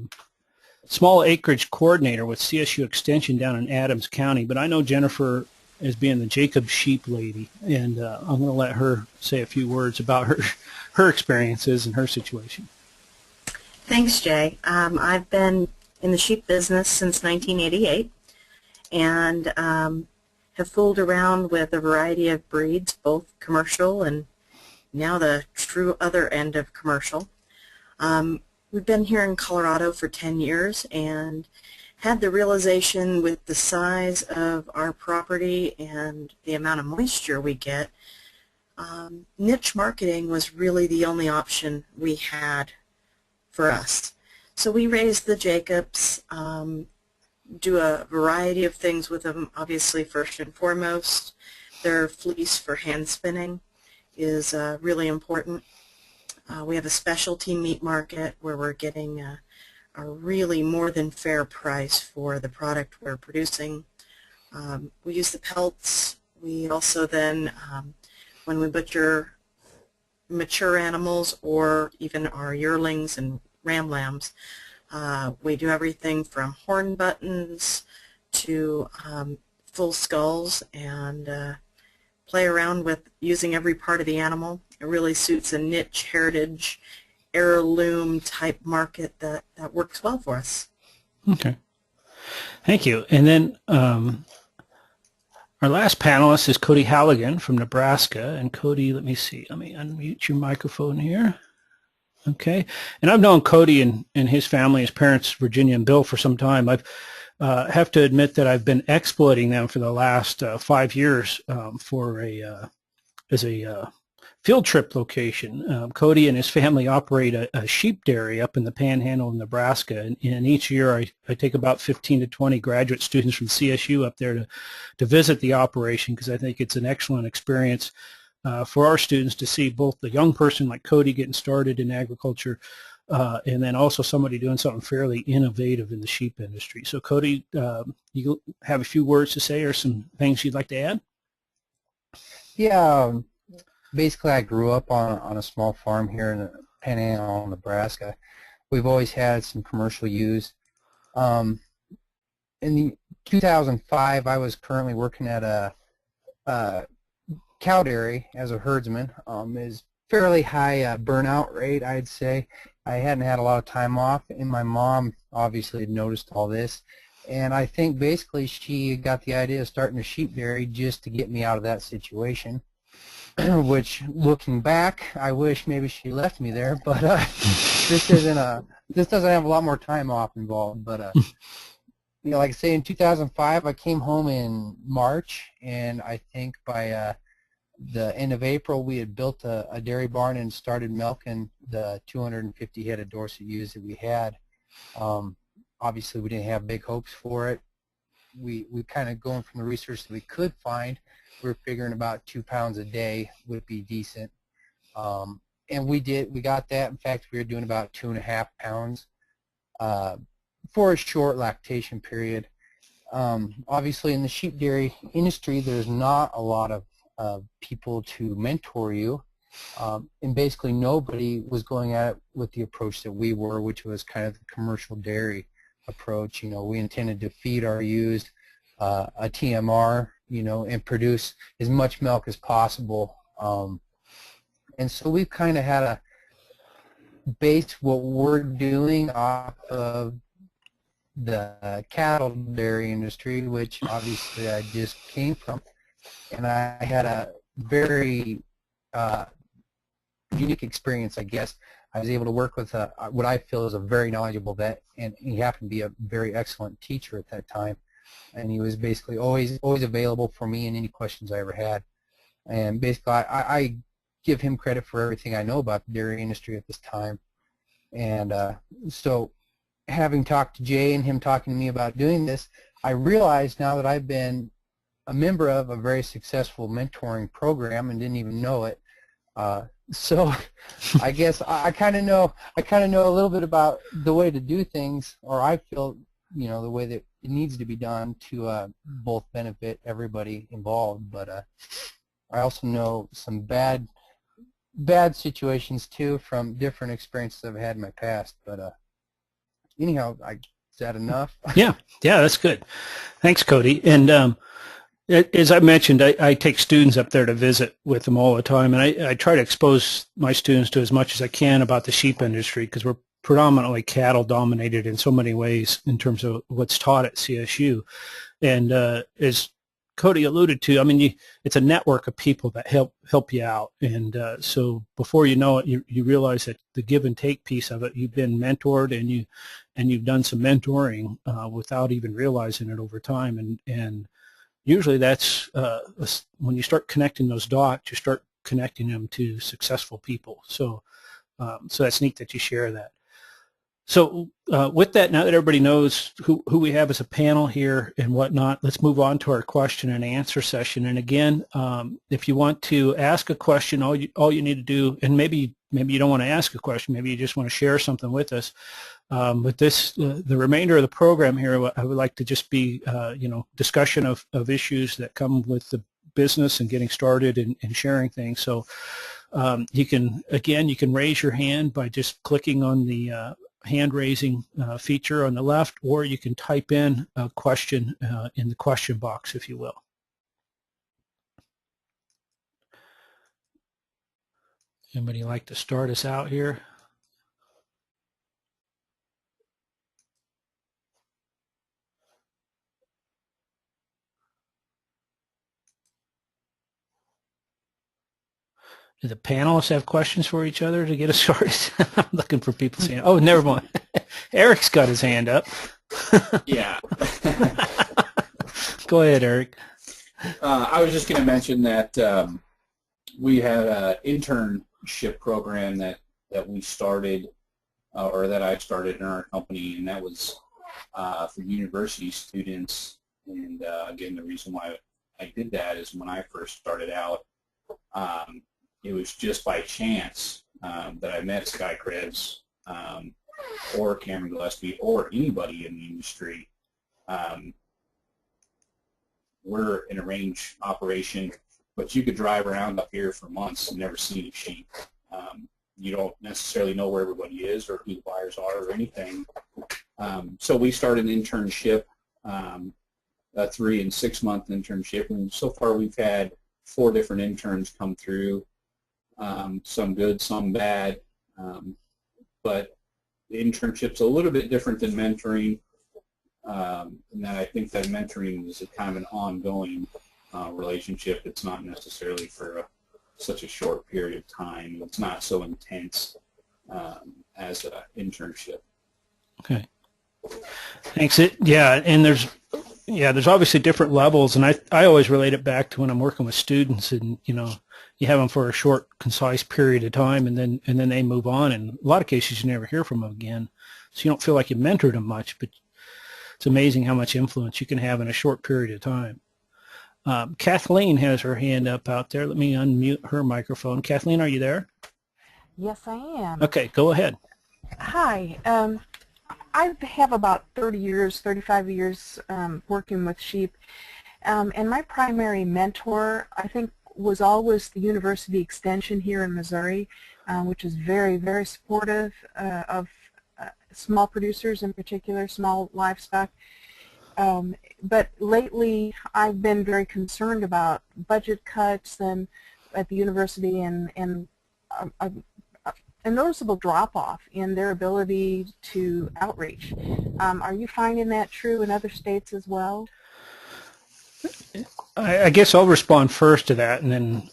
small acreage coordinator with CSU Extension down in Adams County, but I know Jennifer as being the Jacob sheep lady, and I'm going to let her say a few words about her experiences and her situation. Thanks, Jay. I've been in the sheep business since 1988, and have fooled around with a variety of breeds, both commercial and now the true other end of commercial. We've been here in Colorado for 10 years and had the realization with the size of our property and the amount of moisture we get, niche marketing was really the only option we had for us. So we raised the Jacobs, do a variety of things with them. Obviously, first and foremost, their fleece for hand spinning is really important. We have a specialty meat market where we're getting a really more than fair price for the product we're producing. We use the pelts. We also then, when we butcher mature animals or even our yearlings and ram lambs, we do everything from horn buttons to full skulls, and play around with using every part of the animal. It really suits a niche, heritage, heirloom type market that works well for us. Okay. Thank you. And then our last panelist is Cody Halligan from Nebraska. And Cody, let me see. Let me unmute your microphone here. Okay. And I've known Cody and his family, his parents, Virginia and Bill, for some time. I've have to admit that I've been exploiting them for the last 5 years as a field trip location. Cody and his family operate a sheep dairy up in the Panhandle of Nebraska, and each year I take about 15 to 20 graduate students from CSU up there to visit the operation, because I think it's an excellent experience for our students to see both the young person like Cody getting started in agriculture, and then also somebody doing something fairly innovative in the sheep industry. So Cody, you have a few words to say or some things you'd like to add? Yeah, basically I grew up on a small farm here in Panhandle, Nebraska. We've always had some commercial use. In 2005, I was currently working at a cow dairy as a herdsman is fairly high burnout rate, I'd say. I hadn't had a lot of time off, and my mom obviously had noticed all this. And I think basically she got the idea of starting a sheep dairy just to get me out of that situation. Which, looking back, I wish maybe she left me there. But this doesn't have a lot more time off involved. But you know, like I say, in 2005, I came home in March, and I think by the end of April, we had built a dairy barn and started milking the 250 head of Dorset ewes that we had. Obviously, we didn't have big hopes for it. We kind of, going from the research that we could find, we were figuring about 2 pounds a day would be decent. And we got that. In fact, we were doing about 2.5 pounds for a short lactation period. Obviously, in the sheep dairy industry, there's not a lot of people to mentor you, and basically nobody was going at it with the approach that we were, which was kind of the commercial dairy approach. You know, we intended to feed our ewes a TMR, you know, and produce as much milk as possible. And so we've kind of had to base what we're doing off of the cattle dairy industry, which obviously I just came from. And I had a very unique experience, I guess. I was able to work with what I feel is a very knowledgeable vet, and he happened to be a very excellent teacher at that time. And he was basically always available for me and any questions I ever had. And basically, I give him credit for everything I know about the dairy industry at this time. And so, having talked to Jay and him talking to me about doing this, I realized now that I've been a member of a very successful mentoring program and didn't even know it. So I guess I kind of know a little bit about the way to do things, or I feel, you know, the way that it needs to be done to both benefit everybody involved. But I also know some bad situations too from different experiences I've had in my past. But anyhow, is that enough? Yeah, that's good. Thanks, Cody. And as I mentioned, I take students up there to visit with them all the time, and I try to expose my students to as much as I can about the sheep industry, because we're predominantly cattle dominated in so many ways in terms of what's taught at CSU. And as Cody alluded to, I mean, it's a network of people that help you out. And so before you know it, you realize that the give and take piece of it, you've been mentored, and you've done some mentoring without even realizing it over time. And usually that's when you start connecting those dots, you start connecting them to successful people. So so that's neat that you share that. So with that, now that everybody knows who we have as a panel here and whatnot, let's move on to our question and answer session. And again, if you want to ask a question, all you need to do, and maybe you don't want to ask a question, maybe you just want to share something with us. With this, the remainder of the program here, I would like to just be, you know, discussion of issues that come with the business and getting started and sharing things. So you can raise your hand by just clicking on the hand raising feature on the left, or you can type in a question in the question box, if you will. Anybody like to start us out here? Do the panelists have questions for each other to get us started? I'm looking for people saying, oh, never mind. Eric's got his hand up. Yeah. Go ahead, Eric. I was just going to mention that we had an internship program that we started, or that I started in our company, and that was for university students. And again, the reason why I did that is when I first started out, it was just by chance that I met Sky Krebs or Cameron Gillespie or anybody in the industry. We're in a range operation, but you could drive around up here for months and never see any sheep. You don't necessarily know where everybody is or who the buyers are or anything. So we started an internship, a 3- and 6-month internship, and so far we've had 4 different interns come through, some good, some bad, but the internship's a little bit different than mentoring, and that I think that mentoring is a kind of an ongoing relationship. It's not necessarily for such a short period of time. It's not so intense as an internship. Okay. Thanks. And there's obviously different levels, and I always relate it back to when I'm working with students, and you have them for a short, concise period of time, and then they move on, and a lot of cases you never hear from them again, so you don't feel like you mentored them much, but it's amazing how much influence you can have in a short period of time. Kathleen has her hand up out there. Let me unmute her microphone. Kathleen, are you there? Yes, I am. Okay, go ahead. Hi. I have about 35 years working with sheep, and my primary mentor, I think, was always the University Extension here in Missouri, which is very, very supportive of small producers, in particular, small livestock. But lately, I've been very concerned about budget cuts at the university and a noticeable drop-off in their ability to outreach. Are you finding that true in other states as well? I guess I'll respond first to that, and then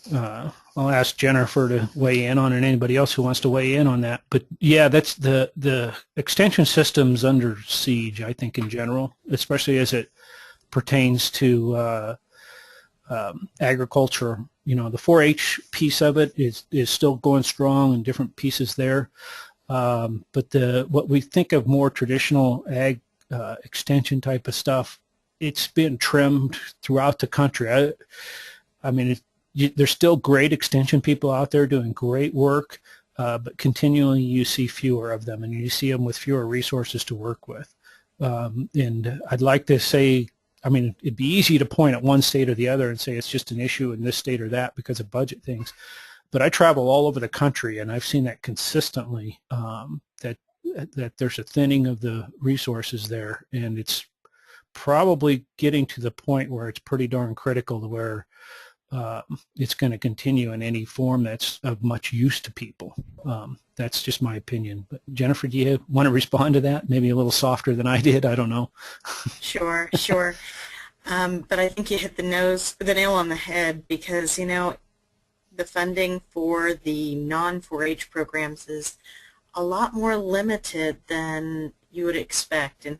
I'll ask Jennifer to weigh in on it, and anybody else who wants to weigh in on that. But yeah, that's the extension system's under siege, I think, in general, especially as it pertains to agriculture. The 4-H piece of it is still going strong, and different pieces there. But what we think of more traditional ag extension type of stuff, it's been trimmed throughout the country. I mean, there's still great extension people out there doing great work, but continually you see fewer of them, and you see them with fewer resources to work with. And I'd like to say, I mean, it'd be easy to point at one state or the other and say it's just an issue in this state or that because of budget things. But I travel all over the country, and I've seen that consistently, that there's a thinning of the resources there, and it's probably getting to the point where it's pretty darn critical to where it's going to continue in any form that's of much use to people. That's just my opinion. But Jennifer, do you want to respond to that? Maybe a little softer than I did. I don't know. Sure. But I think you hit the nail on the head, because the funding for the non-4-H programs is a lot more limited than you would expect. And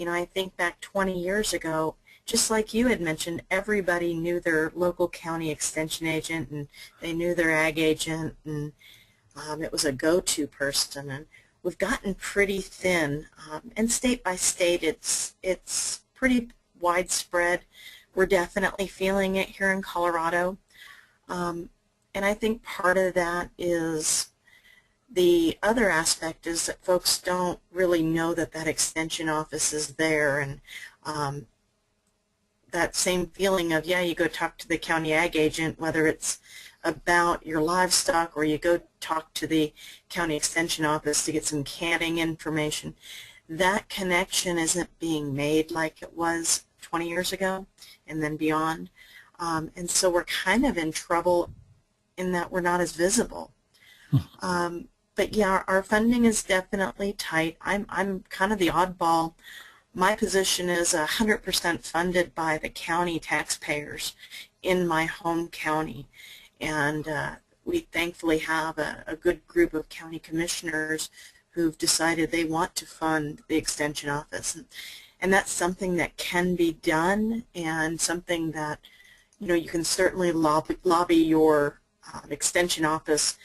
I think back 20 years ago, just like you had mentioned, everybody knew their local county extension agent, and they knew their ag agent, and it was a go-to person. And we've gotten pretty thin, and state by state, it's pretty widespread. We're definitely feeling it here in Colorado, and I think part of that is the other aspect is that folks don't really know that extension office is there, and that same feeling of, you go talk to the county ag agent, whether it's about your livestock or you go talk to the county extension office to get some canning information, that connection isn't being made like it was 20 years ago and then beyond. And so we're kind of in trouble in that we're not as visible. But yeah, our funding is definitely tight. I'm kind of the oddball. My position is 100% funded by the county taxpayers in my home county, and we thankfully have a good group of county commissioners who've decided they want to fund the extension office, and that's something that can be done, and something that you can certainly lobby your extension office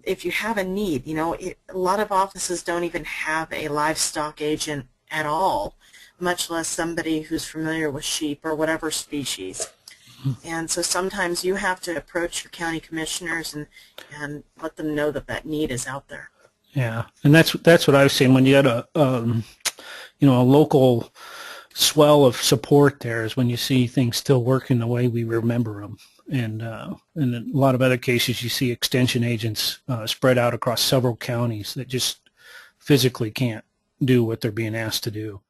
if you have a need. A lot of offices don't even have a livestock agent at all, much less somebody who's familiar with sheep or whatever species. And so sometimes you have to approach your county commissioners and let them know that need is out there. Yeah, and that's what I've seen when you had a local swell of support there, is when you see things still working the way we remember them. And in a lot of other cases, you see extension agents spread out across several counties that just physically can't do what they're being asked to do.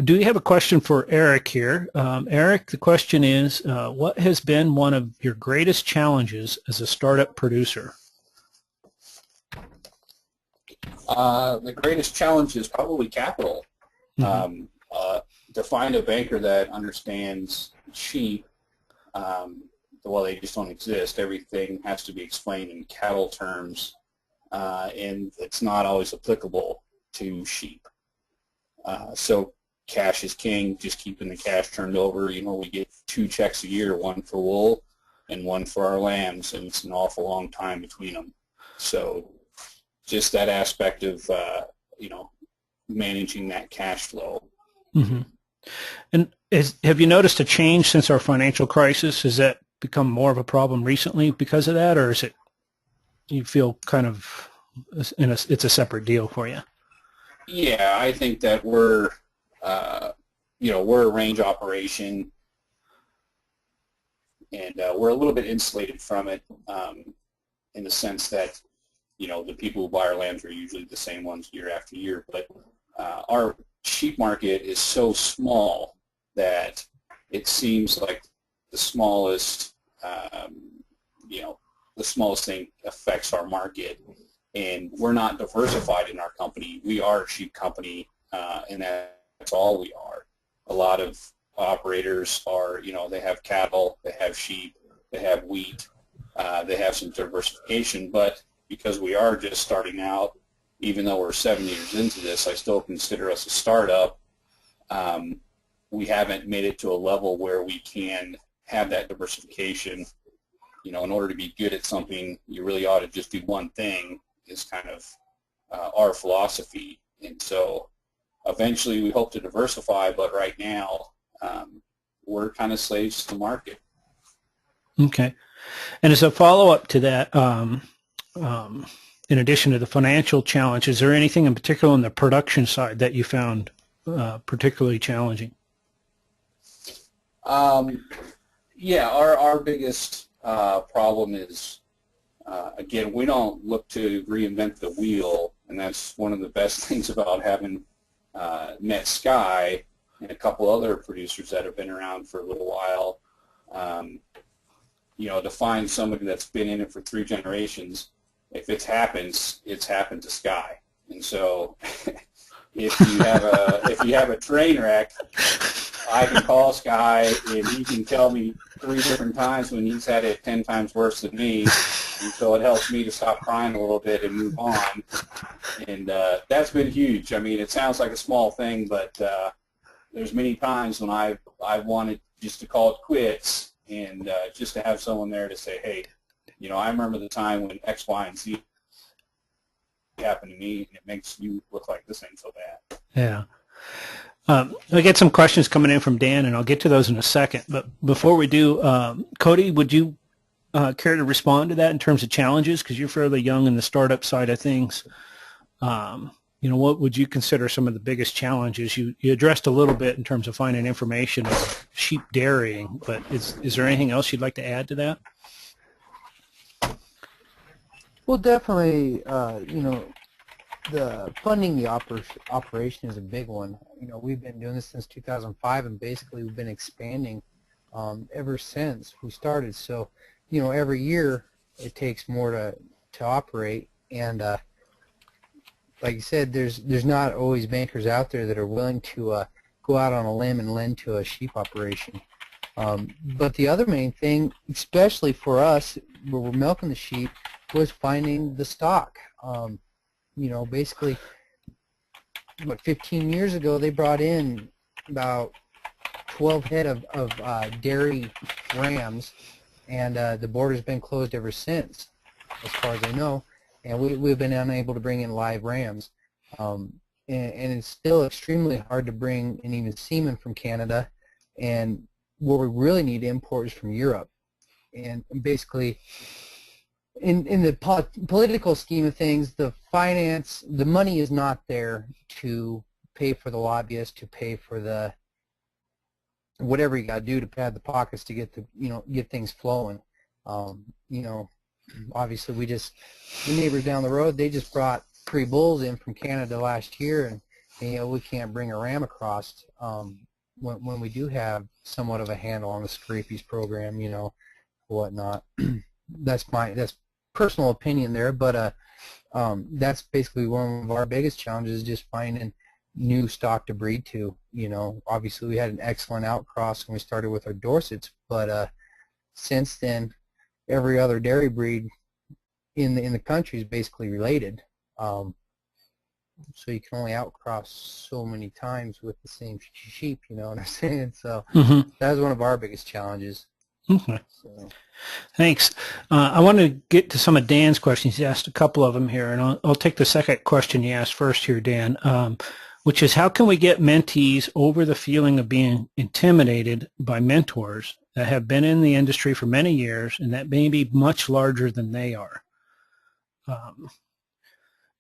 Do you have a question for Eric here? Eric, the question is, what has been one of your greatest challenges as a startup producer? The greatest challenge is probably capital. Mm-hmm. To find a banker that understands sheep, well, they just don't exist. Everything has to be explained in cattle terms, and it's not always applicable to sheep. So cash is king, just keeping the cash turned over. You know, we get 2 checks a year, one for wool and one for our lambs, and it's an awful long time between them. So just that aspect of, you know, managing that cash flow. Mm-hmm. And have you noticed a change since our financial crisis? Has that become more of a problem recently because of that, or is it you feel kind of it's a separate deal for you? Yeah, I think that we're, you know, we're a range operation, and we're a little bit insulated from it in the sense that, you know, the people who buy our lambs are usually the same ones year after year, but our sheep market is so small that it seems like the smallest, you know, the smallest thing affects our market, and we're not diversified in our company. We are a sheep company, and that's all we are. A lot of operators are, you know, they have cattle, they have sheep, they have wheat, they have some diversification, but because we are just starting out, even though we're 7 years into this, I still consider us a startup. We haven't made it to a level where we can have that diversification. You know, in order to be good at something, you really ought to just do one thing, is kind of our philosophy. And so eventually we hope to diversify, but right now we're kind of slaves to the market. Okay. And as a follow-up to that, in addition to the financial challenge, is there anything in particular on the production side that you found particularly challenging? Yeah, our biggest problem is, again, we don't look to reinvent the wheel, and that's one of the best things about having met Sky and a couple other producers that have been around for a little while. You know, to find somebody that's been in it for 3 generations, if it's happened to Sky. And so if you have a train wreck, I can call Sky and he can tell me 3 different times when he's had it 10 times worse than me, and so it helps me to stop crying a little bit and move on. And that's been huge. I mean, it sounds like a small thing, but there's many times when I've wanted just to call it quits, and just to have someone there to say, hey, you know, I remember the time when X, Y, and Z happened to me, and it makes you look like this ain't so bad. Yeah. I get some questions coming in from Dan, and I'll get to those in a second. But before we do, Cody, would you care to respond to that in terms of challenges? Because you're fairly young in the startup side of things. You know, what would you consider some of the biggest challenges? You addressed a little bit in terms of finding information on sheep dairying, but is there anything else you'd like to add to that? Well, definitely, you know, the funding the operation is a big one. You know, we've been doing this since 2005, and basically we've been expanding ever since we started. So, you know, every year it takes more to operate, and like you said, there's not always bankers out there that are willing to go out on a limb and lend to a sheep operation. But the other main thing, especially for us, where we're milking the sheep, was finding the stock. You know, basically, what, 15 years ago, they brought in about 12 head of dairy rams, and the border's been closed ever since, as far as I know, and we've been unable to bring in live rams. And it's still extremely hard to bring in even semen from Canada, and what we really need to import is from Europe. And basically, in the political scheme of things, the money is not there to pay for the lobbyists, to pay for the whatever you got to do to pad the pockets to get get things flowing. You know, obviously the neighbors down the road, they just brought 3 bulls in from Canada last year, and and we can't bring a ram across when we do have somewhat of a handle on the scrapies program, whatnot. That's personal opinion there, but that's basically one of our biggest challenges, is just finding new stock to breed to. Obviously we had an excellent outcross when we started with our Dorsets, but since then every other dairy breed in the country is basically related. So you can only outcross so many times with the same sheep, you know what I'm saying? So that was one of our biggest challenges. Okay. So. Thanks. I want to get to some of Dan's questions. He asked a couple of them here, and I'll take the second question you asked first here, Dan, which is how can we get mentees over the feeling of being intimidated by mentors that have been in the industry for many years and that may be much larger than they are?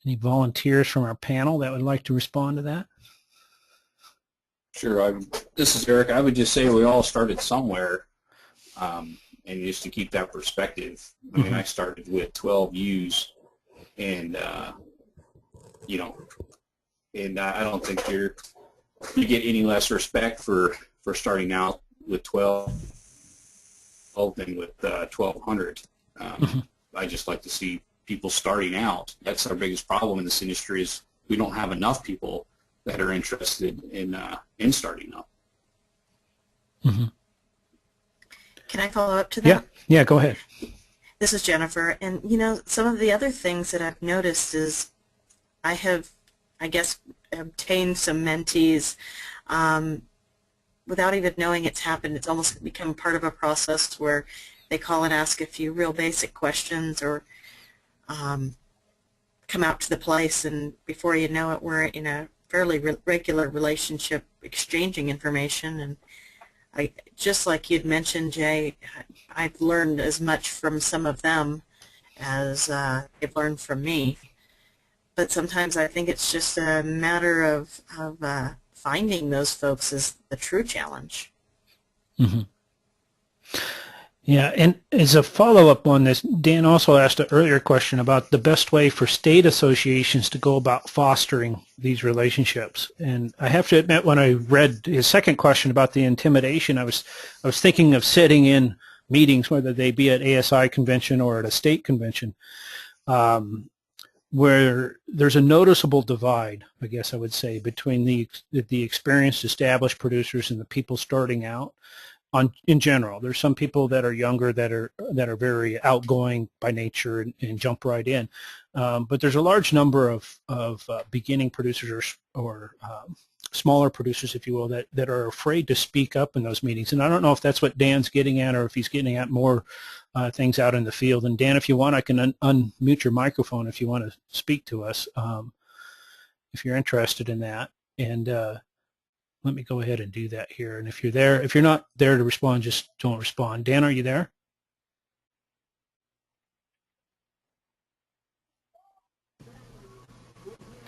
Any volunteers from our panel that would like to respond to that? Sure. This is Eric. I would just say we all started somewhere, and just to keep that perspective, I mean, I started with 12 ewes, and and I don't think you get any less respect for starting out with 12 than with 1,200. I just like to see people starting out. That's our biggest problem in this industry, is we don't have enough people that are interested in starting up. Can I follow up to that? Yeah, go ahead. This is Jennifer, and some of the other things that I've noticed is I have, I guess, obtained some mentees without even knowing it's happened. It's almost become part of a process where they call and ask a few real basic questions, or come out to the place, and before you know it, we're in a fairly regular relationship, exchanging information. And just like you'd mentioned, Jay, I've learned as much from some of them as they've learned from me. But sometimes I think it's just a matter of finding those folks is the true challenge. Yeah, and as a follow-up on this, Dan also asked an earlier question about the best way for state associations to go about fostering these relationships. And I have to admit, when I read his second question about the intimidation, I was thinking of sitting in meetings, whether they be at ASI convention or at a state convention, where there's a noticeable divide, I guess I would say, between the experienced, established producers and the people starting out. In general, there's some people that are younger that are very outgoing by nature and jump right in, but there's a large number of beginning producers or smaller producers, if you will, that are afraid to speak up in those meetings. And I don't know if that's what Dan's getting at, or if he's getting at more things out in the field. And Dan, if you want, I can unmute your microphone if you want to speak to us, if you're interested in that. And let me go ahead and do that here. And if you're not there to respond, just don't respond. Dan, are you there?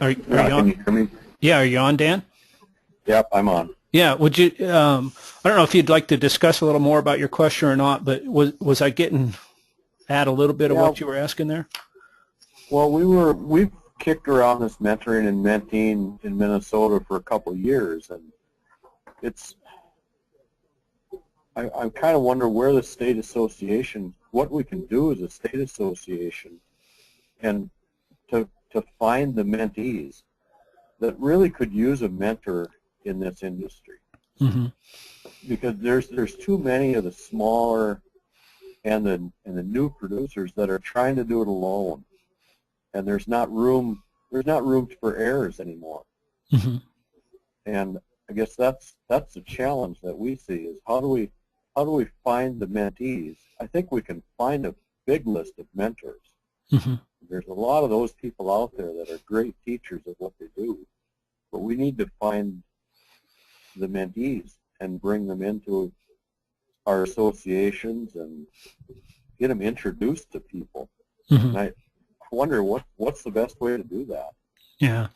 Are you on? Can you hear me? Yeah, are you on, Dan? Yep, I'm on. Yeah, would you, I don't know if you'd like to discuss a little more about your question or not, but was I getting at a little bit of what you were asking there? Well, we've kicked around this mentoring and menteeing in Minnesota for a couple of years, and I kind of wonder where the state association, what we can do as a state association, and to find the mentees that really could use a mentor in this industry. Because there's too many of the smaller and the new producers that are trying to do it alone, and there's not room for errors anymore. And I guess that's the challenge that we see, is how do we find the mentees? I think we can find a big list of mentors. There's a lot of those people out there that are great teachers of what they do, but we need to find the mentees and bring them into our associations and get them introduced to people. And I wonder what's the best way to do that. Yeah,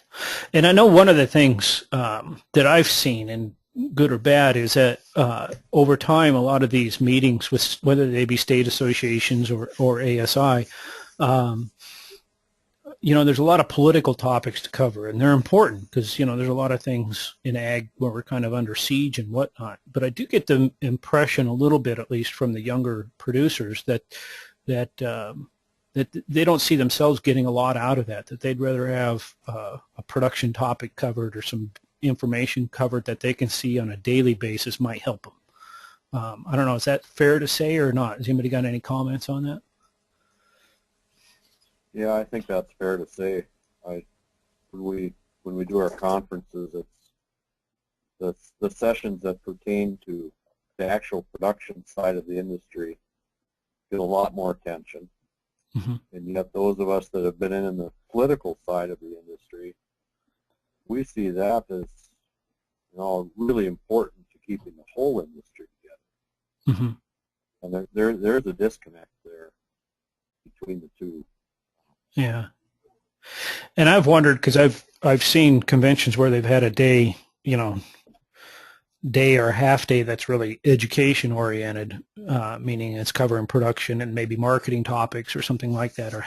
and I know one of the things that I've seen, and good or bad, is that over time, a lot of these meetings, with whether they be state associations or ASI, there's a lot of political topics to cover, and they're important because, there's a lot of things in ag where we're kind of under siege and whatnot. But I do get the impression a little bit, at least from the younger producers, that they don't see themselves getting a lot out of that they'd rather have a production topic covered or some information covered that they can see on a daily basis might help them. I don't know, is that fair to say or not? Has anybody got any comments on that? Yeah, I think that's fair to say. When we do our conferences, it's the sessions that pertain to the actual production side of the industry get a lot more attention. Mm-hmm. And yet those of us that have been in the political side of the industry, we see that as really important to keeping the whole industry together. Mm-hmm. And there's a disconnect there between the two. Yeah, and I've wondered because I've seen conventions where they've had a day, day or a half day that's really education oriented, meaning it's covering production and maybe marketing topics or something like that, or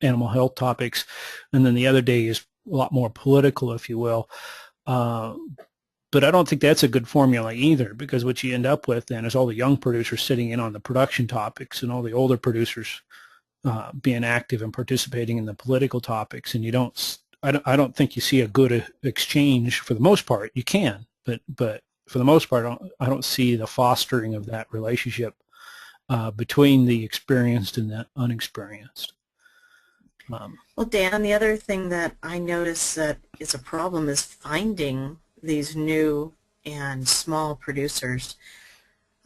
animal health topics, and then the other day is a lot more political, if you will. But I don't think that's a good formula either, because what you end up with then is all the young producers sitting in on the production topics and all the older producers being active and participating in the political topics, and I don't think you see a good exchange for the most part. You can, but for the most part, I don't see the fostering of that relationship between the experienced and the unexperienced. Well, Dan, the other thing that I notice that is a problem is finding these new and small producers.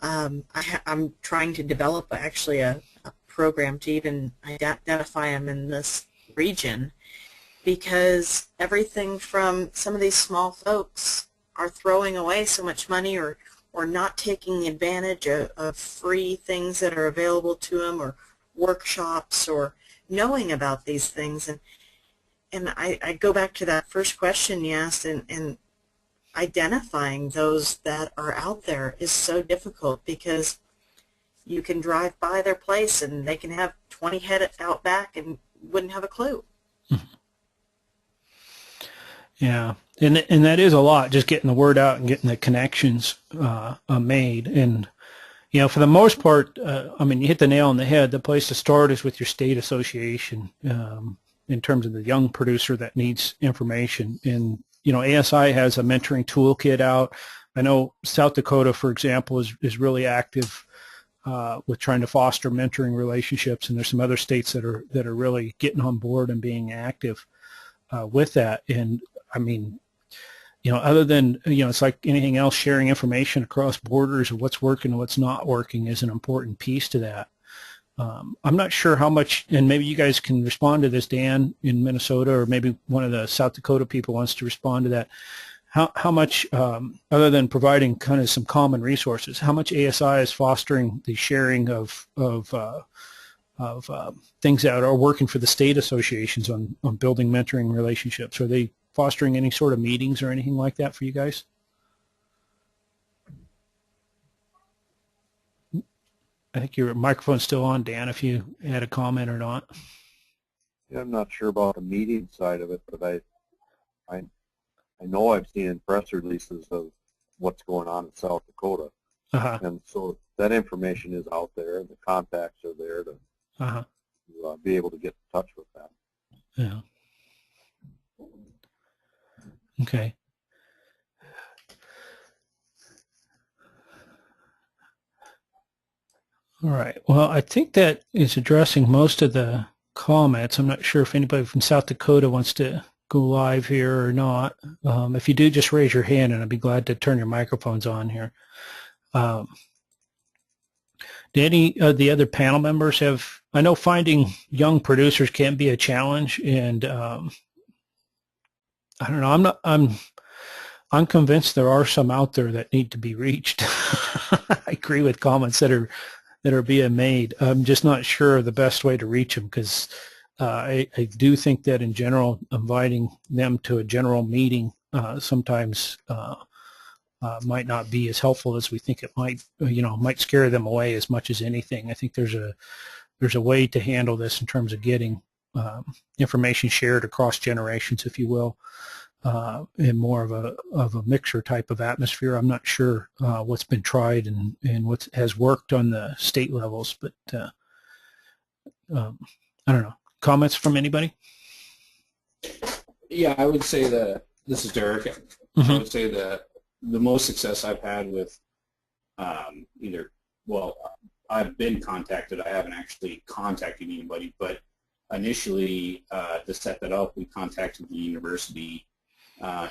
I'm trying to develop actually a program to even identify them in this region, because everything from some of these small folks are throwing away so much money or not taking advantage of free things that are available to them, or workshops, or knowing about these things. And I go back to that first question you asked, and identifying those that are out there is so difficult, because you can drive by their place and they can have 20 head out back and wouldn't have a clue. Yeah, and that is a lot, just getting the word out and getting the connections made. And for the most part, you hit the nail on the head. The place to start is with your state association in terms of the young producer that needs information. And ASI has a mentoring toolkit out. I know South Dakota, for example, is really active with trying to foster mentoring relationships, and there's some other states that are really getting on board and being active with that. And other than it's like anything else, sharing information across borders of what's working and what's not working is an important piece to that. I'm not sure how much, and maybe you guys can respond to this, Dan, in Minnesota, or maybe one of the South Dakota people wants to respond to that. How much, other than providing kind of some common resources, how much ASI is fostering the sharing of things that are working for the state associations on building mentoring relationships? Are they fostering any sort of meetings or anything like that for you guys? I think your microphone's still on, Dan, if you had a comment or not. Yeah, I'm not sure about the meeting side of it, but I know I've seen in press releases of what's going on in South Dakota. And so that information is out there, and the contacts are there to be able to get in touch with them. Yeah. Okay. All right. Well, I think that is addressing most of the comments. I'm not sure if anybody from South Dakota wants to go live here or not. If you do, just raise your hand, and I'd be glad to turn your microphones on here. Do any of the other panel members have? I know finding young producers can be a challenge, and I don't know. I'm convinced there are some out there that need to be reached. I agree with comments that are being made. I'm just not sure of the best way to reach them, because I do think that in general, inviting them to a general meeting sometimes might not be as helpful as we think it might. Might scare them away as much as anything. I think there's a way to handle this in terms of getting information shared across generations, if you will, in more of a mixture type of atmosphere. I'm not sure what's been tried and what has worked on the state levels, but I don't know. Comments from anybody? Yeah, I would say that this is Derek. I would say that the most success I've had with I've been contacted. I haven't actually contacted anybody, but initially to set that up, we contacted the university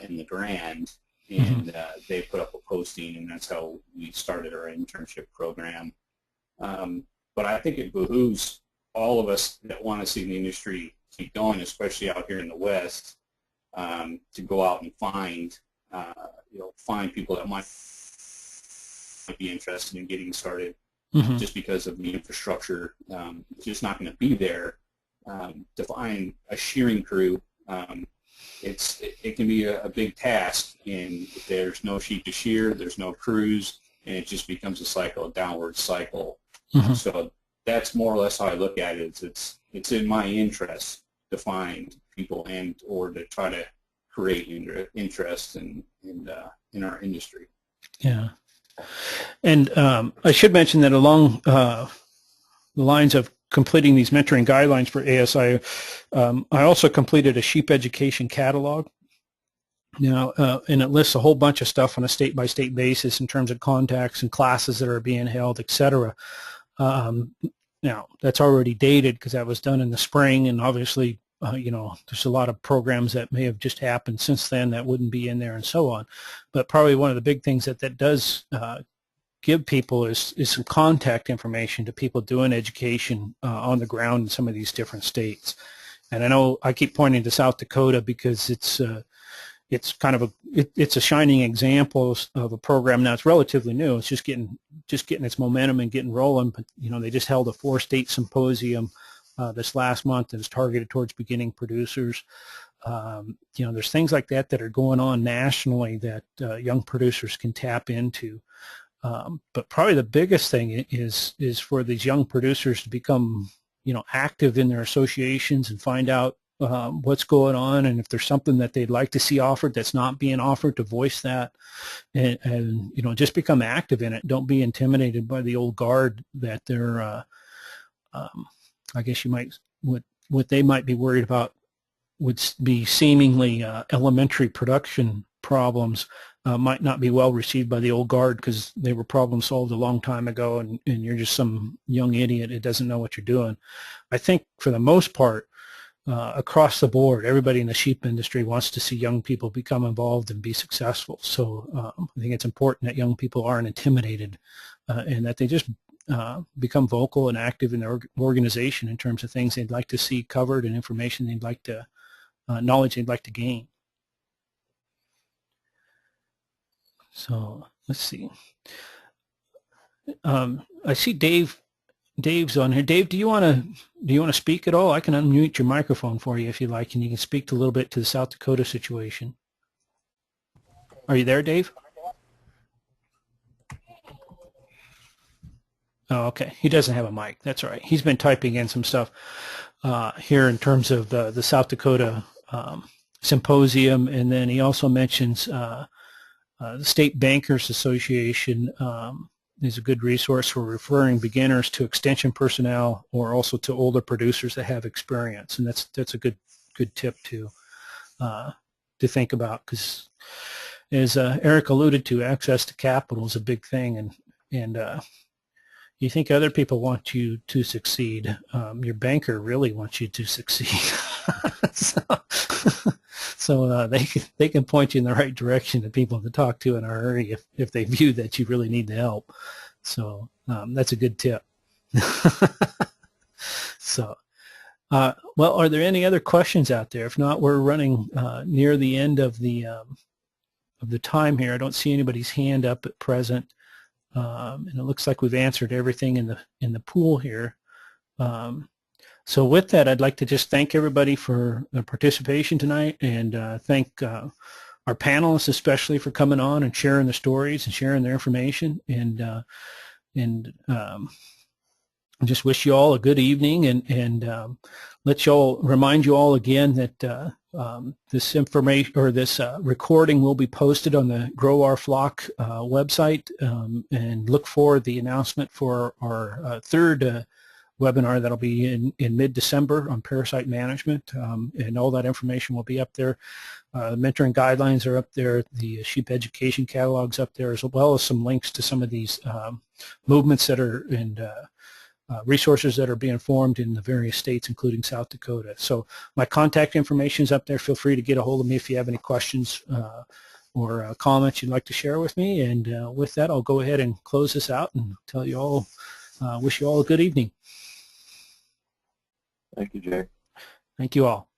in the Grand, and they put up a posting, and that's how we started our internship program. But I think it behooves all of us that want to see the industry keep going, especially out here in the West, to go out and find people that might be interested in getting started. Just because of the infrastructure, it's just not going to be there. To find a shearing crew, it can be a big task, and if there's no sheep to shear, there's no crews, and it just becomes a downward cycle. So that's more or less how I look at it. It's in my interest to find people or to try to create interest in our industry. Yeah. And I should mention that along the lines of completing these mentoring guidelines for ASI, I also completed a sheep education catalog. Now, and it lists a whole bunch of stuff on a state-by-state basis in terms of contacts and classes that are being held, et cetera. Now, that's already dated because that was done in the spring, and obviously, there's a lot of programs that may have just happened since then that wouldn't be in there and so on. But probably one of the big things that does give people is some contact information to people doing education on the ground in some of these different states. And I know I keep pointing to South Dakota because it's kind of it's a shining example of a program. Now it's relatively new. It's just getting its momentum and getting rolling. But they just held a 4-state symposium this last month that is targeted towards beginning producers. There's things like that are going on nationally that young producers can tap into. But probably the biggest thing is for these young producers to become, active in their associations and find out what's going on, and if there's something that they'd like to see offered that's not being offered, to voice that, and just become active in it. Don't be intimidated by the old guard that they're, I guess you might, what they might be worried about would be seemingly elementary production problems might not be well received by the old guard because they were problem solved a long time ago, and you're just some young idiot that doesn't know what you're doing. I think for the most part, across the board, everybody in the sheep industry wants to see young people become involved and be successful. So I think it's important that young people aren't intimidated and that they just become vocal and active in their organization in terms of things they'd like to see covered and information they'd like to, knowledge they'd like to gain. So let's see. I see Dave's on here. Dave, do you want to speak at all? I can unmute your microphone for you if you like, and you can speak a little bit to the South Dakota situation. Are you there, Dave? Oh, okay. He doesn't have a mic. That's all right. He's been typing in some stuff here in terms of the South Dakota symposium, and then he also mentions the State Bankers Association is a good resource for referring beginners to extension personnel or also to older producers that have experience, and that's a good tip to think about, because as Eric alluded to, access to capital is a big thing, and you think other people want you to succeed. Your banker really wants you to succeed. So they can point you in the right direction to people to talk to in a hurry if they view that you really need the help. So that's a good tip. So, well, are there any other questions out there? If not, we're running near the end of the time here. I don't see anybody's hand up at present, and it looks like we've answered everything in the pool here. So with that, I'd like to just thank everybody for their participation tonight, and thank our panelists especially for coming on and sharing their stories and sharing their information. And just wish you all a good evening, and remind you all again that this information or this recording will be posted on the Grow Our Flock website, and look for the announcement for our third webinar that'll be in mid-December on parasite management, and all that information will be up there. The mentoring guidelines are up there, the sheep education catalog's up there, as well as some links to some of these movements that are in resources that are being formed in the various states, including South Dakota. So my contact information is up there. Feel free to get a hold of me if you have any questions or comments you'd like to share with me. And with that, I'll go ahead and close this out and tell you all, wish you all a good evening. Thank you, Jay. Thank you all.